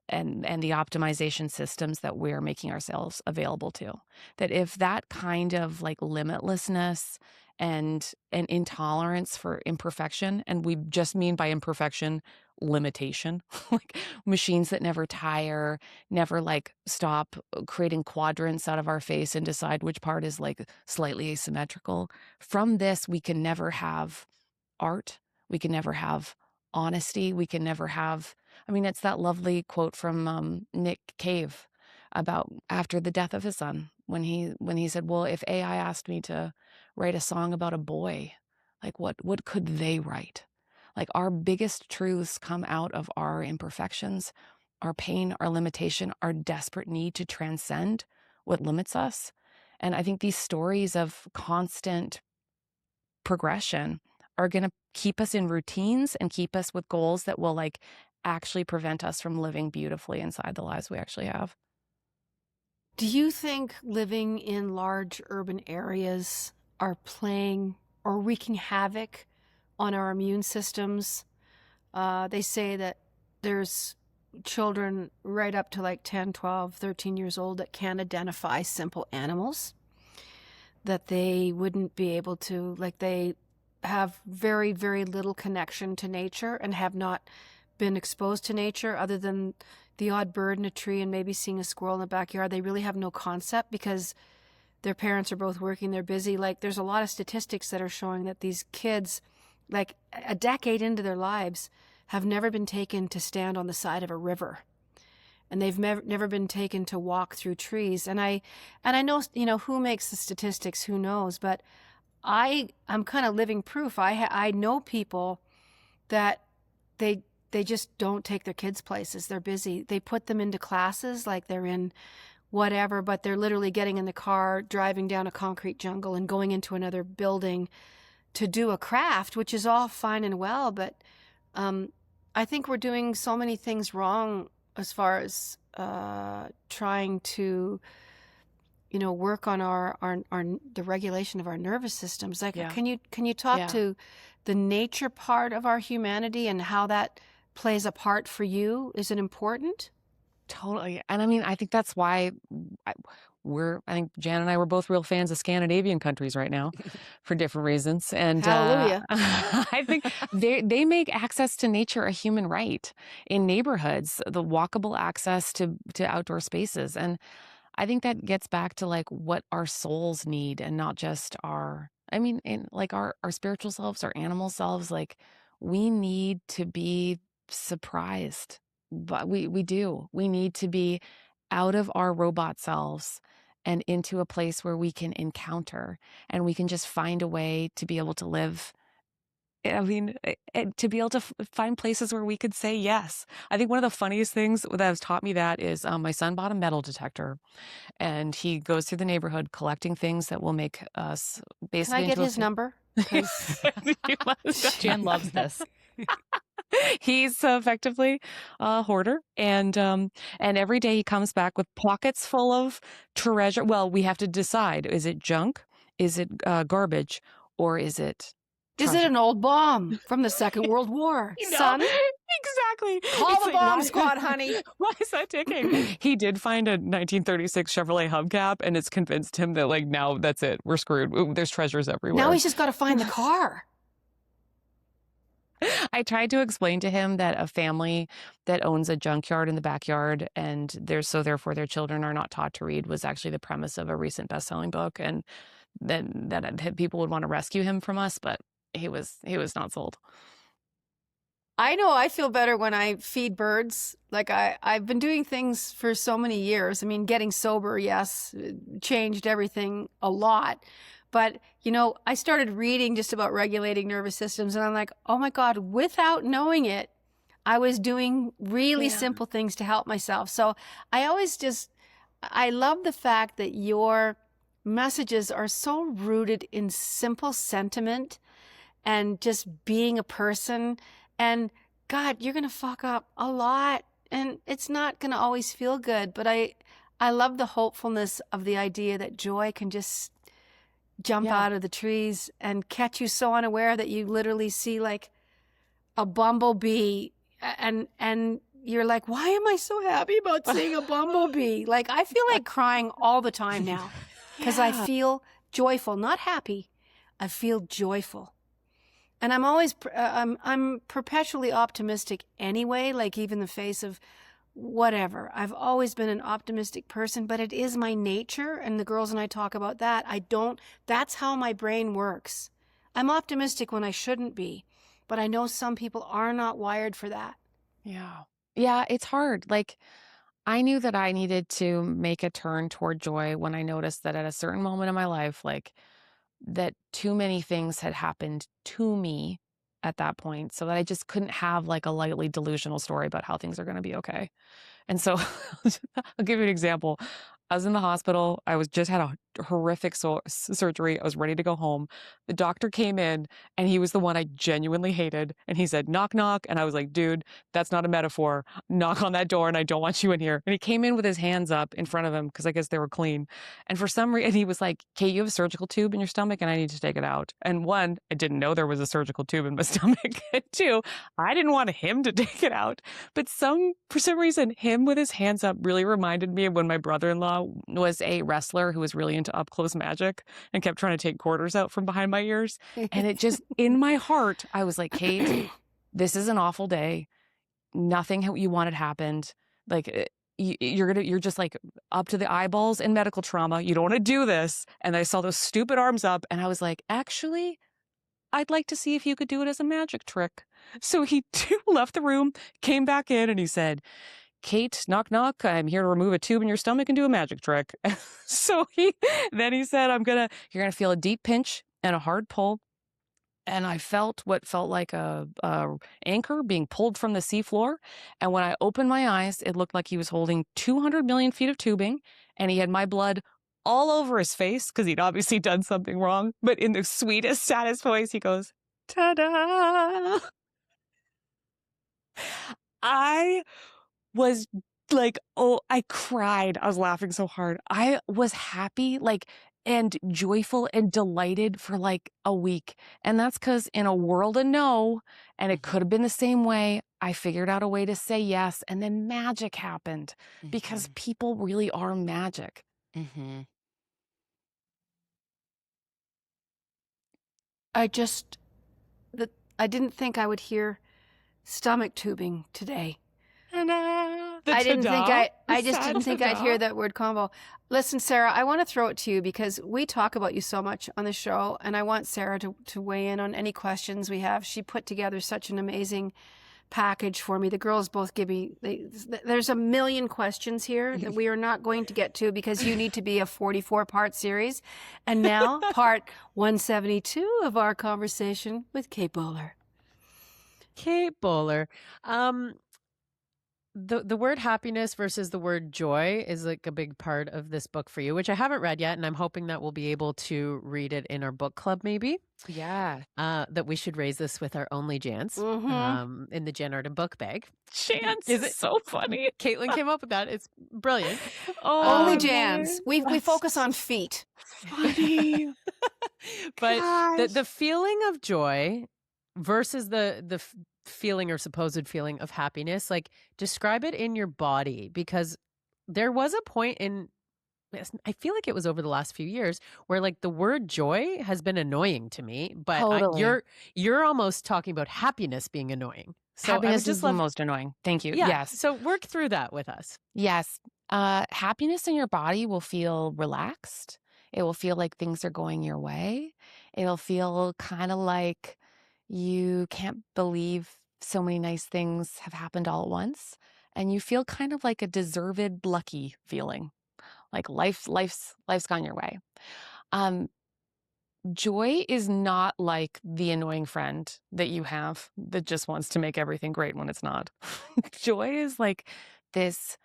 and the optimization systems that we're making ourselves available to. That if that kind of like limitlessness and an intolerance for imperfection, and we just mean by imperfection limitation, like machines that never tire, never like stop creating quadrants out of our face and decide which part is like slightly asymmetrical. From this, we can never have art. We can never have honesty. We can never have, I mean, it's that lovely quote from Nick Cave about after the death of his son, when he said, well, if AI asked me to write a song about a boy, like what could they write? Like our biggest truths come out of our imperfections, our pain, our limitation, our desperate need to transcend what limits us. And I think these stories of constant progression are going to keep us in routines and keep us with goals that will like actually prevent us from living beautifully inside the lives we actually have. Do you think living in large urban areas are playing or wreaking havoc on our immune systems? They say that there's children right up to like 10, 12, 13 years old that can't identify simple animals, that they wouldn't be able to, like they have very, very little connection to nature and have not been exposed to nature other than the odd bird in a tree and maybe seeing a squirrel in the backyard. They really have no concept because their parents are both working, they're busy. Like there's a lot of statistics that are showing that these kids, like a decade into their lives, have never been taken to stand on the side of a river. And they've never been taken to walk through trees. And I know, who makes the statistics, who knows, but I'm kind of living proof. I know people that they just don't take their kids places. They're busy. They put them into classes like they're in whatever, but they're literally getting in the car, driving down a concrete jungle and going into another building to do a craft, which is all fine and well. But I think we're doing so many things wrong as far as trying to, work on the regulation of our nervous systems. Like, Yeah. can you talk to the nature part of our humanity and how that plays a part for you? Is it important? Totally. And I mean, I think that's why I think Jann and I were both real fans of Scandinavian countries right now for different reasons. And Hallelujah. I think they make access to nature a human right in neighborhoods, the walkable access to outdoor spaces. And I think that gets back to like what our souls need and not just our spiritual selves, our animal selves. Like we need to be surprised. But we do. We need to be out of our robot selves and into a place where we can encounter and we can just find a way to be able to live. I mean, to be able to find places where we could say yes. I think one of the funniest things that has taught me that is my son bought a metal detector and he goes through the neighborhood collecting things that will make us basically. Can I get his number? Jann loves this. He's effectively a hoarder, and every day he comes back with pockets full of treasure. Well, we have to decide: is it junk, is it garbage, or is it? Is it an old bomb from the Second World War, son? Exactly. Call the bomb squad, honey. Why is that ticking? He did find a 1936 Chevrolet hubcap, and it's convinced him that like now that's it, we're screwed. There's treasures everywhere. Now he's just got to find the car. I tried to explain to him that a family that owns a junkyard in the backyard and therefore their children are not taught to read was actually the premise of a recent best-selling book, and then that people would want to rescue him from us, but he was not sold. I know I feel better when I feed birds. Like I've been doing things for so many years. I mean, getting sober, yes, changed everything a lot. But, I started reading just about regulating nervous systems, and I'm like, oh my God, without knowing it, I was doing really simple things to help myself. So I love the fact that your messages are so rooted in simple sentiment and just being a person. And God, you're going to fuck up a lot, and it's not going to always feel good. But I love the hopefulness of the idea that joy can just jump out of the trees and catch you so unaware that you literally see like a bumblebee and you're like, why am I so happy about seeing a bumblebee? Like, I feel like crying all the time now because I feel joyful, not happy. I feel joyful. And I'm always, I'm perpetually optimistic anyway, like even in the face of whatever. I've always been an optimistic person, but it is my nature. And the girls and I talk about that. That's how my brain works. I'm optimistic when I shouldn't be, but I know some people are not wired for that. Yeah. Yeah, it's hard. Like, I knew that I needed to make a turn toward joy when I noticed that at a certain moment in my life, like, that too many things had happened to me at that point, so that I just couldn't have like a lightly delusional story about how things are going to be okay. And so I'll give you an example. I was in the hospital. I just had a horrific surgery. I was ready to go home. The doctor came in, and he was the one I genuinely hated. And he said, knock, knock. And I was like, dude, that's not a metaphor. Knock on that door, and I don't want you in here. And he came in with his hands up in front of him because I guess they were clean. And for some reason, he was like, Kate, you have a surgical tube in your stomach, and I need to take it out. And one, I didn't know there was a surgical tube in my stomach. And two, I didn't want him to take it out. But for some reason, him with his hands up really reminded me of when my brother-in-law was a wrestler who was really into up close magic and kept trying to take quarters out from behind my ears. And it just, in my heart, I was like, Kate, this is an awful day. Nothing you wanted happened. Like, you're just like up to the eyeballs in medical trauma. You don't want to do this. And I saw those stupid arms up, and I was like, actually, I'd like to see if you could do it as a magic trick. So he left the room, came back in, and he said, Kate, knock, knock. I'm here to remove a tube in your stomach and do a magic trick. So he said, you're going to feel a deep pinch and a hard pull. And I felt what felt like a anchor being pulled from the seafloor. And when I opened my eyes, it looked like he was holding 200 million feet of tubing, and he had my blood all over his face because he'd obviously done something wrong. But in the sweetest, saddest voice, he goes, ta-da! I was like, oh, I cried. I was laughing so hard. I was happy, like, and joyful and delighted for like a week. And that's because in a world of no, and it could have been the same way, I figured out a way to say yes. And then magic happened because people really are magic. Mm-hmm. I didn't think I would hear stomach tubing today. I just didn't think I'd hear that word combo. Listen, Sarah, I want to throw it to you because we talk about you so much on the show, and I want Sarah to weigh in on any questions we have. She put together such an amazing package for me. The girls both give me, there's a million questions here that we are not going to get to because you need to be a 44-part series. And now part 172 of our conversation with Kate Bowler. Kate Bowler. The word happiness versus the word joy is like a big part of this book for you, which I haven't read yet. And I'm hoping that we'll be able to read it in our book club, maybe. Yeah. That we should raise this with our only Jans in the Jann Arden book bag. Chance Is it so funny? Caitlin came up with that. It's brilliant. Only Jans. We focus on feet. Funny. But the feeling of joy versus the feeling or supposed feeling of happiness, like describe it in your body, because there was a point in I feel like it was over the last few years where like the word joy has been annoying to me, but Totally. you're almost talking about happiness being annoying. So I would Happiness is just the love, most annoying. Thank you. yeah. Yes. So work through that with us. Yes. Happiness in your body will feel relaxed. It will feel like things are going your way. It'll feel kind of like you can't believe so many nice things have happened all at once. And you feel kind of like a deserved lucky feeling, like life's gone your way. Um, Joy is not like the annoying friend that you have that just wants to make everything great when it's not. Joy is like this,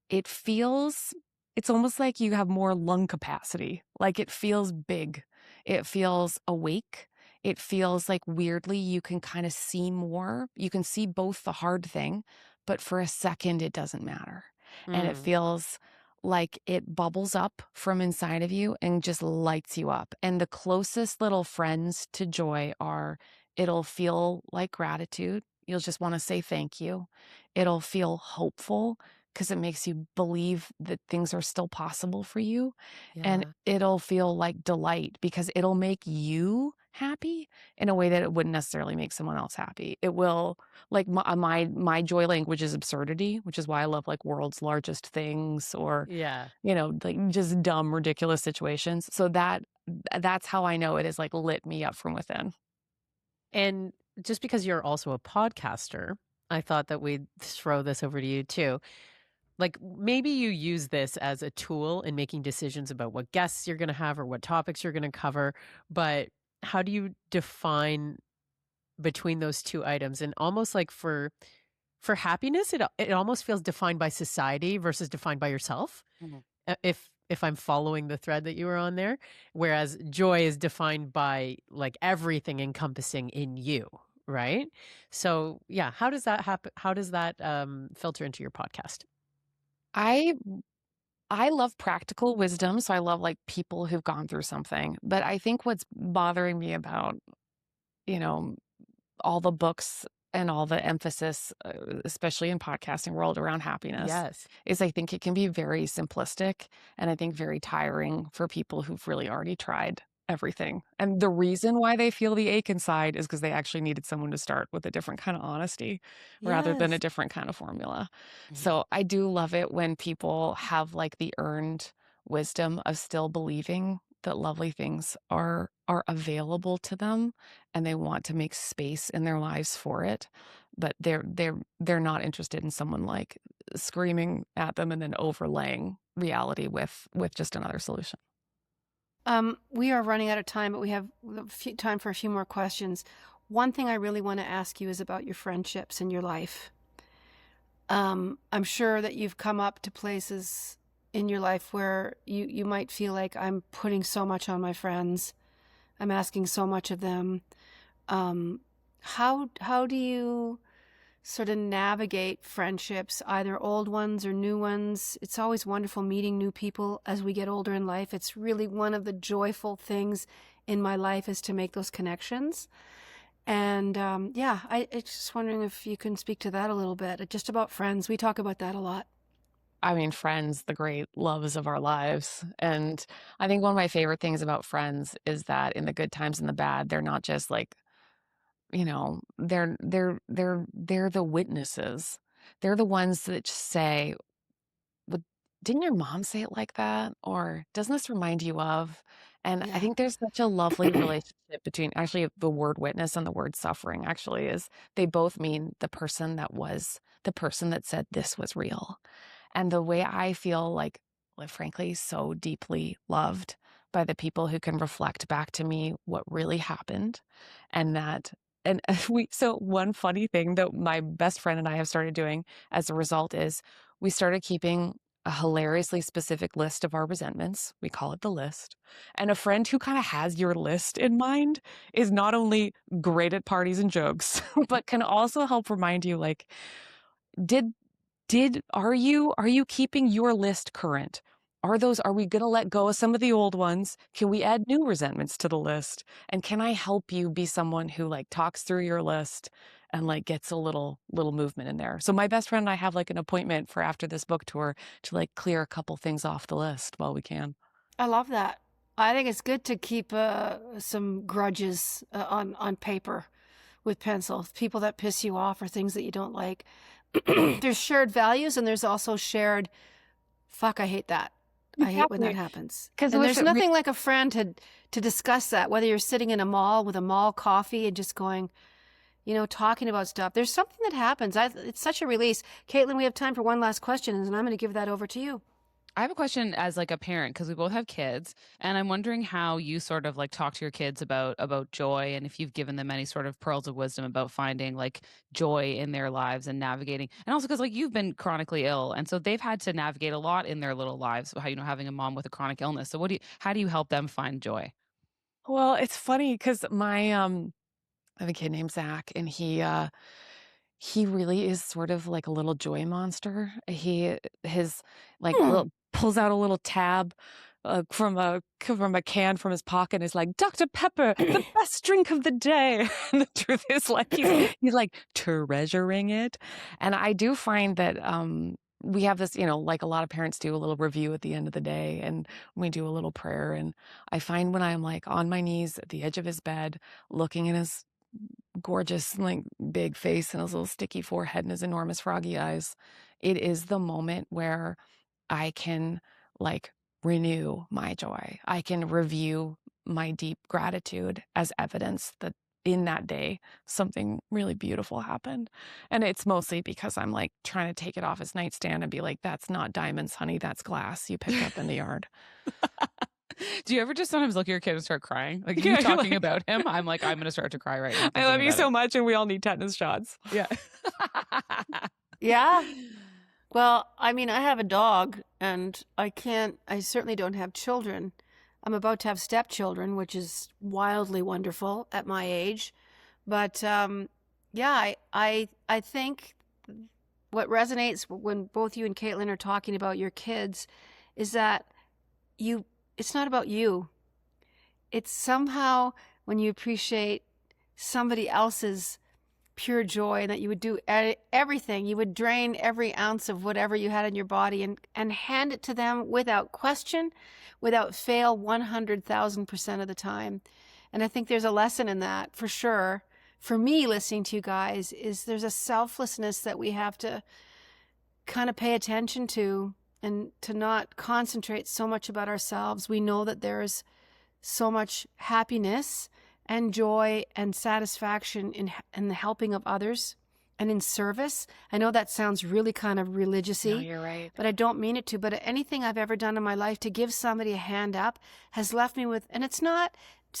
it feels, it's almost like you have more lung capacity. Like it feels big. It feels awake. It feels like weirdly you can kind of see more. You can see both the hard thing, but for a second it doesn't matter. And it feels like it bubbles up from inside of you and just lights you up. And the closest little friends to joy are, it'll feel like gratitude. You'll just want to say thank you. It'll feel hopeful because it makes you believe that things are still possible for you. And it'll feel like delight because it'll make you happy in a way that it wouldn't necessarily make someone else happy. It will, like my joy language is absurdity, which is why I love like world's largest things or Yeah. like just dumb, ridiculous situations. So that's how I know it has like lit me up from within. And just because you're also a podcaster, I thought that we'd throw this over to you too. Like maybe you use this as a tool in making decisions about what guests you're going to have or what topics you're going to cover, but how do you define between those two items? And almost like for happiness, it almost feels defined by society versus defined by yourself. If I'm following the thread that you were on there, whereas joy is defined by like everything encompassing in you, right? So yeah, how does that happen? How does that filter into your podcast? I love practical wisdom, so I love like people who've gone through something. But I think what's bothering me about, all the books and all the emphasis, especially in podcasting world around happiness, Yes. is I think it can be very simplistic and I think very tiring for people who've really already tried everything. And the reason why they feel the ache inside is because they actually needed someone to start with a different kind of honesty rather than a Yes. different kind of formula. So I do love it when people have like the earned wisdom of still believing that lovely things are available to them and they want to make space in their lives for it, but they're not interested in someone like screaming at them and then overlaying reality with just another solution. We are running out of time, but we have time for a few more questions. One thing I really want to ask you is about your friendships in your life. I'm sure that you've come up to places in your life where you might feel like I'm putting so much on my friends. I'm asking so much of them. How do you sort of navigate friendships, either old ones or new ones? It's always wonderful meeting new people as we get older in life. It's really one of the joyful things in my life is to make those connections. And I'm just wondering if you can speak to that a little bit, just about friends. We talk about that a lot. I mean, friends, the great loves of our lives. And I think one of my favorite things about friends is that in the good times and the bad, they're not just like, they're the witnesses. They're the ones that just say, "Well, didn't your mom say it like that?" Or doesn't this remind you of? And I think there's such a lovely relationship between actually the word witness and the word suffering actually is they both mean the person that said this was real. And the way I feel like, frankly, so deeply loved by the people who can reflect back to me what really happened. And so one funny thing that my best friend and I have started doing as a result is we started keeping a hilariously specific list of our resentments. We call it the list. And a friend who kind of has your list in mind is not only great at parties and jokes, but can also help remind you like, are you keeping your list current? Are we going to let go of some of the old ones? Can we add new resentments to the list? And can I help you be someone who like talks through your list and like gets a little movement in there. So my best friend and I have like an appointment for after this book tour to like clear a couple things off the list while we can. I love that. I think it's good to keep some grudges on paper with pencil. People that piss you off or things that you don't like. There's shared values, and there's also shared, fuck, I hate that. I hate when that happens. And there's nothing like a friend to discuss that, whether you're sitting in a mall with a mall coffee and just going, talking about stuff. There's something that happens. It's such a release. Caitlin, we have time for one last question, and I'm going to give that over to you. I have a question as like a parent, because we both have kids, and I'm wondering how you sort of like talk to your kids about joy, and if you've given them any sort of pearls of wisdom about finding like joy in their lives and navigating. And also because like you've been chronically ill, and so they've had to navigate a lot in their little lives, how having a mom with a chronic illness. So how do you help them find joy? Well, it's funny because my I have a kid named Zach, and he really is sort of like a little joy monster. His like pulls out a little tab from a can from his pocket and is like, Dr. Pepper, the best drink of the day. And the truth is like he's like treasuring it. And I do find that we have this, like a lot of parents do, a little review at the end of the day, and we do a little prayer. And I find when I'm like on my knees at the edge of his bed, looking at his gorgeous, like big face and his little sticky forehead and his enormous froggy eyes, it is the moment where I can like renew my joy. I can review my deep gratitude as evidence that in that day something really beautiful happened. And it's mostly because I'm like trying to take it off his nightstand and be like, that's not diamonds, honey, that's glass you picked up in the yard. Do you ever just sometimes look at your kid and start crying? Like you talking about him, I'm like, I'm going to start to cry right now. I love you so much, and we all need tetanus shots. Yeah. Yeah. Well, I mean, I have a dog, and I certainly don't have children. I'm about to have stepchildren, which is wildly wonderful at my age. But yeah, I think what resonates when both you and Caitlin are talking about your kids is that it's not about you. It's somehow when you appreciate somebody else's pure joy, and that you would do everything. You would drain every ounce of whatever you had in your body and hand it to them without question, without fail, 100,000% of the time. And I think there's a lesson in that for sure. For me, listening to you guys, is there's a selflessness that we have to kind of pay attention to, and to not concentrate so much about ourselves. We know that there's so much happiness and joy and satisfaction in the helping of others and in service. I know that sounds really kind of religious-y. No, you're right. But I don't mean it to. But anything I've ever done in my life to give somebody a hand up has left me with, and it's not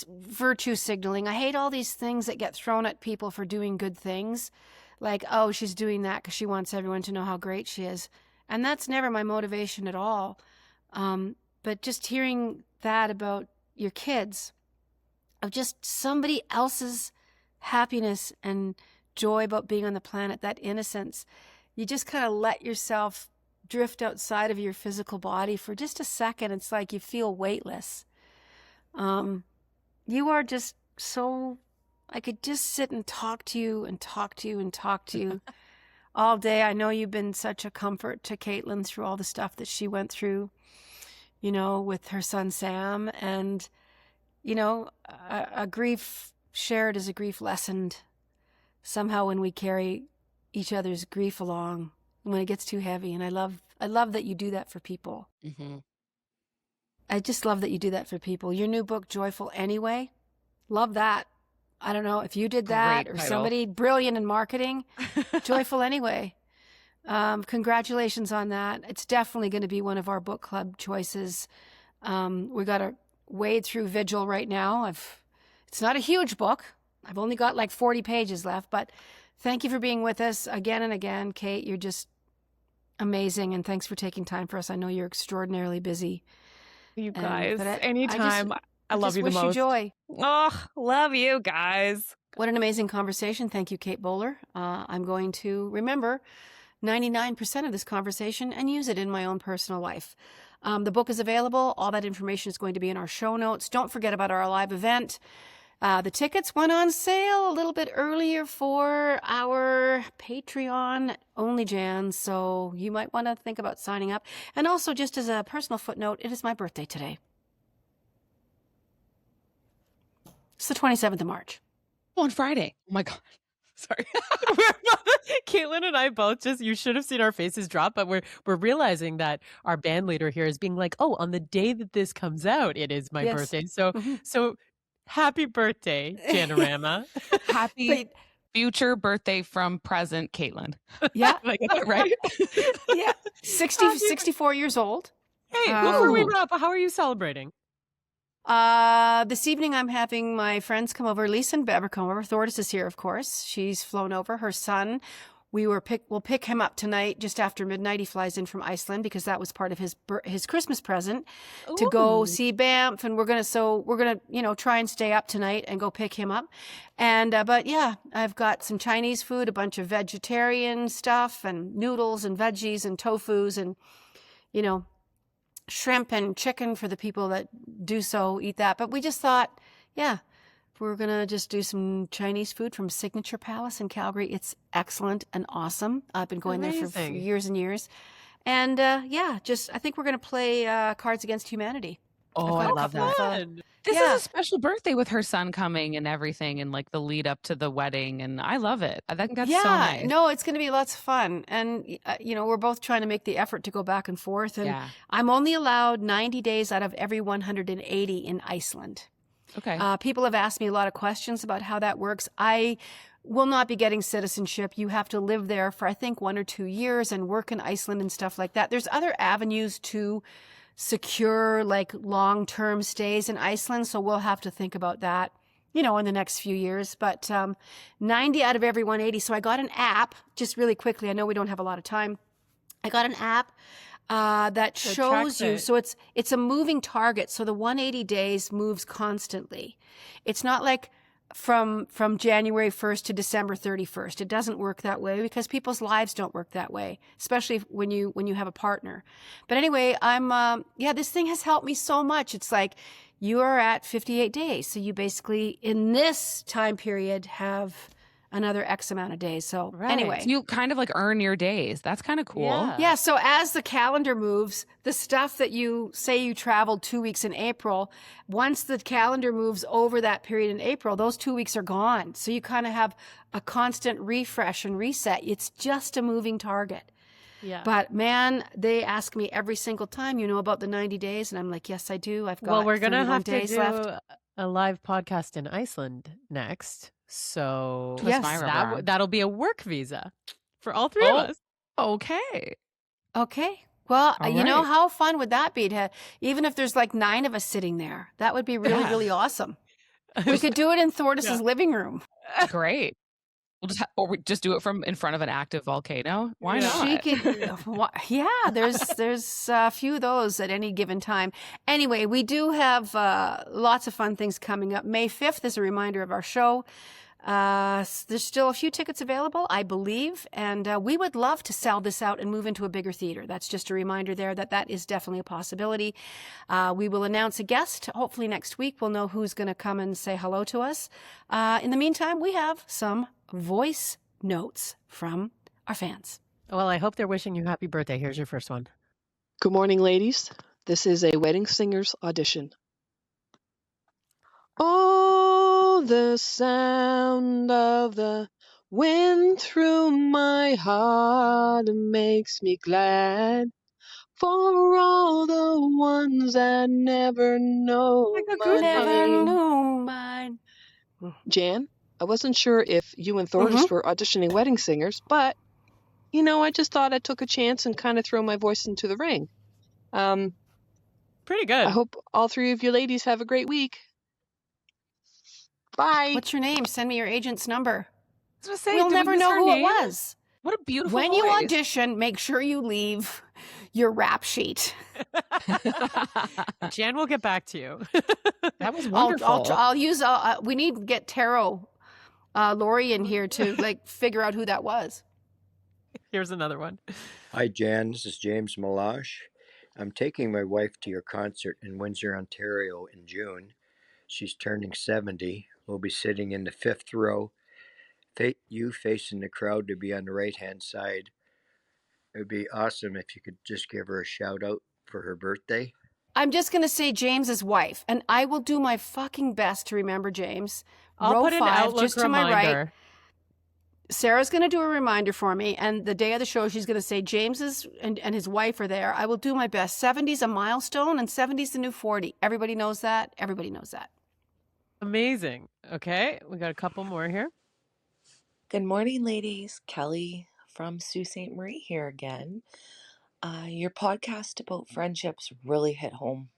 virtue signaling. I hate all these things that get thrown at people for doing good things. Like, oh, she's doing that because she wants everyone to know how great she is. And that's never my motivation at all. But just hearing that about your kids, of just somebody else's happiness and joy about being on the planet, that innocence, you just kind of let yourself drift outside of your physical body for just a second. It's like you feel weightless. You are just so, I could just sit and talk to you and talk to you and talk to you all day. I know you've been such a comfort to Caitlin through all the stuff that she went through, with her son Sam. And, a grief shared is a grief lessened. Somehow when we carry each other's grief along, when it gets too heavy. And I love that you do that for people. Mm-hmm. I just love that you do that for people. Your new book, Joyful Anyway, love that. I don't know if you did that or somebody brilliant in marketing. Joyful Anyway. Congratulations on that. It's definitely going to be one of our book club choices. We got to wade through Vigil right now. It's not a huge book. I've only got like 40 pages left, but thank you for being with us again and again, Kate. You're just amazing, and thanks for taking time for us. I know you're extraordinarily busy. You guys, anytime. I love you the most. Wish you joy. Oh, love you guys. What an amazing conversation. Thank you, Kate Bowler. I'm going to remember 99% of this conversation and use it in my own personal life. The book is available. All that information is going to be in our show notes. Don't forget about our live event. The tickets went on sale a little bit earlier for our Patreon only, Jan, so you might want to think about signing up. And also, just as a personal footnote, it is my birthday today. It's the 27th of March. On Friday. Oh my God. Sorry. Caitlin and I both you should have seen our faces drop, but we're realizing that our band leader here is being like, oh, on the day that this comes out, it is my birthday. So happy birthday, Janorama. Happy future birthday from present, Caitlin. Yeah. Like, right? Yeah. 64 years old. Hey, before we wrap, how are you celebrating? This evening I'm having my friends come over. Lisa and Beber come over. Thordis is here, of course. She's flown over. Her son, we'll pick him up tonight just after midnight. He flies in from Iceland because that was part of his Christmas present to go see Banff. And we're gonna try and stay up tonight and go pick him up. And but yeah, I've got some Chinese food, a bunch of vegetarian stuff, and noodles and veggies and tofus, and shrimp and chicken for the people that do so eat that. But we just thought, yeah, we're going to just do some Chinese food from Signature Palace in Calgary. It's excellent and awesome. I've been going there for years and years. And I think we're going to play Cards Against Humanity. Oh, I love that. This is a special birthday with her son coming and everything, and like the lead up to the wedding, and I love it. I think that's so nice. No, it's going to be lots of fun, and we're both trying to make the effort to go back and forth. And I'm only allowed 90 days out of every 180 in Iceland. Okay. People have asked me a lot of questions about how that works. I will not be getting citizenship. You have to live there for I think 1 or 2 years and work in Iceland and stuff like that. There's other avenues to secure like long-term stays in Iceland, so we'll have to think about that in the next few years. But 90 out of every 180. So I got an app just really quickly. I know we don't have a lot of time. I got an app that shows you. So it's a moving target. So the 180 days moves constantly. It's not like from January 1st to December 31st. It doesn't work that way because people's lives don't work that way, especially when you have a partner. But anyway, this thing has helped me so much. It's like you are at 58 days. So you basically, in this time period, have another X amount of days. So anyway. So you kind of like earn your days. That's kind of cool. Yeah. So as the calendar moves, the stuff that you traveled 2 weeks in April, once the calendar moves over that period in April, those 2 weeks are gone. So you kind of have a constant refresh and reset. It's just a moving target. Yeah. But man, they ask me every single time, about the 90 days. And I'm like, yes, I do. I've got we're going to have to do left. A live podcast in Iceland next. So that'll be a work visa for all three of us. Okay. Well, how fun would that be even if there's like 9 of us sitting there? That would be really, really awesome. We could do it in Thordis's living room. Great. We just do it from in front of an active volcano. Why not? There's a few of those at any given time. Anyway, we do have lots of fun things coming up. May 5th is a reminder of our show. There's still a few tickets available, I believe, and we would love to sell this out and move into a bigger theater. That's just a reminder there that is definitely a possibility. We will announce a guest. Hopefully next week we'll know who's going to come and say hello to us. In the meantime, we have some voice notes from our fans. Well, I hope they're wishing you happy birthday. Here's your first one. Good morning, ladies. This is a wedding singer's audition. Oh, the sound of the wind through my heart makes me glad for all the ones that never know mine. Jan, I wasn't sure if you and Thordis were auditioning wedding singers, but, I just thought I took a chance and kind of throw my voice into the ring. Pretty good. I hope all 3 of you ladies have a great week. Bye. What's your name? Send me your agent's number. I was gonna say, we'll never know who it was. What a beautiful When voice. you audition, make sure you leave your rap sheet. Jan will get back to you. That was wonderful. I'll use. We need to get Tarot, Lori in here to figure out who that was. Here's another one. Hi, Jan. This is James Malash. I'm taking my wife to your concert in Windsor, Ontario in June. She's turning 70 will be sitting in the 5th row. You facing the crowd to be on the right-hand side. It would be awesome if you could just give her a shout out for her birthday. I'm just going to say James's wife, and I will do my fucking best to remember James. I'll Row put an 5, Outlook just to my right. reminder. Sarah's going to do a reminder for me, and the day of the show, she's going to say James and his wife are there. I will do my best. 70's a milestone, and 70's the new 40. Everybody knows that. Everybody knows that. Amazing. Okay, we got a couple more here. Good morning, ladies. Kelly from Sault Ste. Marie here again. Your podcast about friendships really hit home.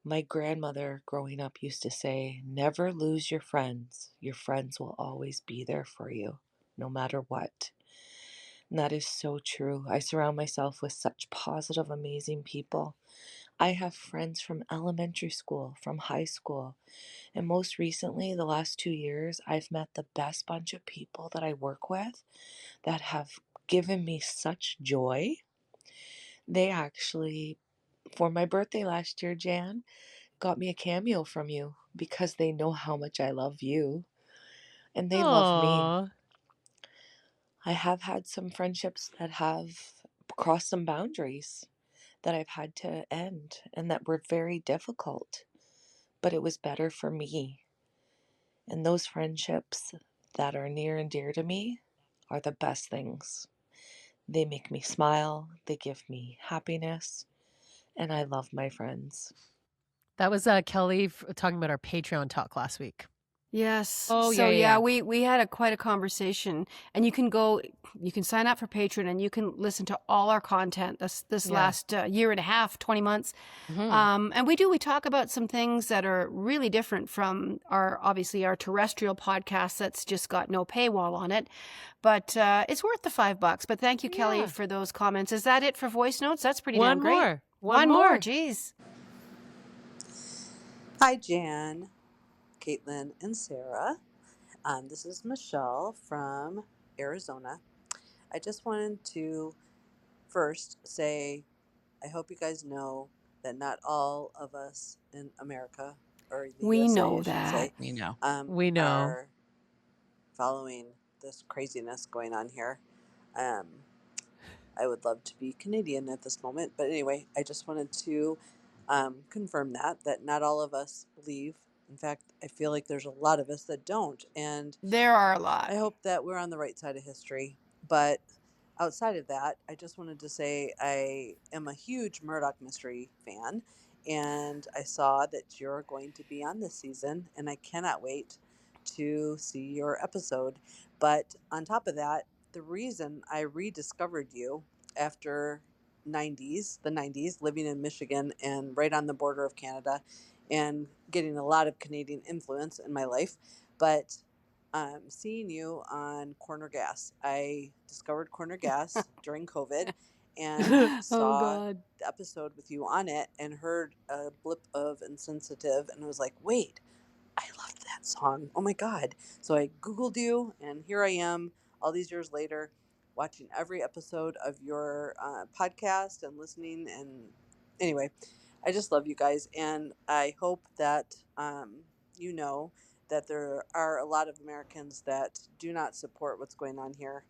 My grandmother growing up used to say, never lose your friends. Your friends will always be there for you, no matter what. And that is so true. I surround myself with such positive, amazing people. I have friends from elementary school, from high school, and most recently, the last 2 years, I've met the best bunch of people that I work with that have given me such joy. They actually, for my birthday last year, Jan, got me a cameo from you because they know how much I love you and they love me. Aw. I have had some friendships that have crossed some boundaries that I've had to end and that were very difficult, but it was better for me. And those friendships that are near and dear to me are the best things. They make me smile, they give me happiness, and I love my friends. That was Kelly talking about our Patreon talk last week. Yes. Oh, So yeah. we had quite a conversation, and you can sign up for Patreon, and you can listen to all our content this Yeah. last year and a half, 20 months. Mhm. And we talk about some things that are really different from obviously our terrestrial podcast that's just got no paywall on it. But it's worth the $5. But thank you, Kelly, Yeah. for those comments. Is that it for voice notes? That's pretty One damn great. more. One more. Jeez. Hi, Jan, Caitlin, and Sarah. This is Michelle from Arizona. I just wanted to first say I hope you guys know that not all of us in America, or the We USA, know I should that. say, We know. We know. are following this craziness going on here. I would love to be Canadian at this moment, but anyway, I just wanted to confirm that not all of us believe. In fact, I feel like there's a lot of us that don't, and There are a lot. I hope that we're on the right side of history. But outside of that, I just wanted to say I am a huge Murdoch Mystery fan, and I saw that you're going to be on this season, and I cannot wait to see your episode. But on top of that, the reason I rediscovered you after the 90s, living in Michigan and right on the border of Canada and getting a lot of Canadian influence in my life, but seeing you on Corner Gas. I discovered Corner Gas during COVID and Oh saw God. the episode with you on it and heard a blip of Insensitive, and I was like, wait, I loved that song. Oh my God. So I Googled you, and here I am all these years later watching every episode of your podcast and listening. And anyway, I just love you guys. And I hope that you know that there are a lot of Americans that do not support what's going on here.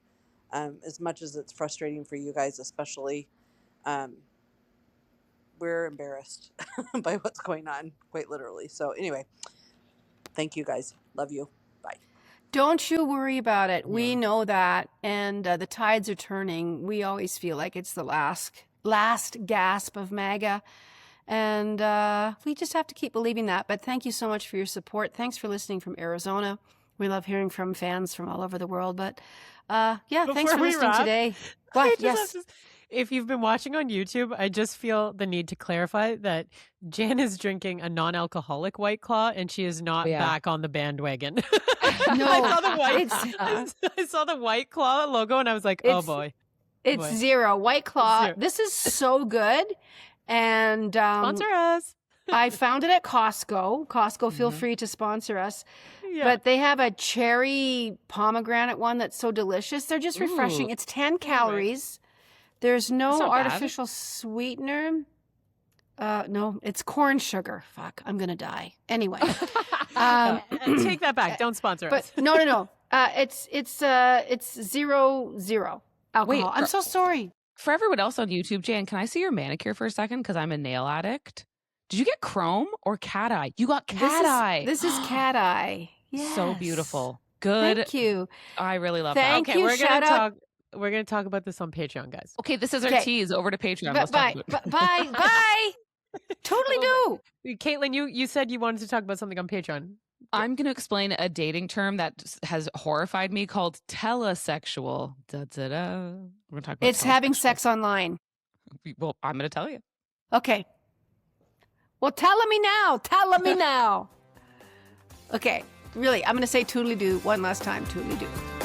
As much as it's frustrating for you guys, especially, we're embarrassed by what's going on, quite literally. So anyway, thank you guys. Love you. Bye. Don't you worry about it. We Yeah. know that, and the tides are turning. We always feel like it's the last gasp of MAGA, and we just have to keep believing that. But thank you so much for your support. Thanks for listening from Arizona. We love hearing from fans from all over the world. But yeah, thanks Before for we listening wrap, today. I What? just Yes. have to, if you've been watching on YouTube, I just feel the need to clarify that Jan is drinking a non-alcoholic White Claw, and she is not Yeah. back on the bandwagon. No, I saw the White Claw logo, and I was like, oh It's- boy. It's Boy. zero. White Claw. Zero. This is so good. And Sponsor us. I found it at Costco. Costco, feel Mhm. free to sponsor us. Yeah. But they have a cherry pomegranate one that's so delicious. They're just refreshing. Ooh. It's 10 calories. There's no That's not bad. artificial sweetener. No, it's corn sugar. Fuck, I'm going to die. Anyway. Take that back. Don't sponsor us. But no. It's 0.0 alcohol. Wait, I'm so sorry. For everyone else on YouTube, Jan, can I see your manicure for a second? Because I'm a nail addict. Did you get chrome or cat eye? You got cat eye. This is cat eye. Yes. So beautiful. Good. Thank you. I really love Thank that. you. We're Shout gonna out. talk. We're gonna talk about this on Patreon, guys. Okay, this is our Okay. tease. Over to Patreon. Bye. Let's talk Bye. about it. Bye. Totally Oh do. Caitlin, you said you wanted to talk about something on Patreon. I'm going to explain a dating term that has horrified me called telesexual. Da, da, da. We're going to talk about It's having telesexual. sex online. Well, I'm going to tell you. Okay. Well, tell me now. Tell me now. Okay. Really, I'm going to say toodly-doo one last time. Toodly-doo.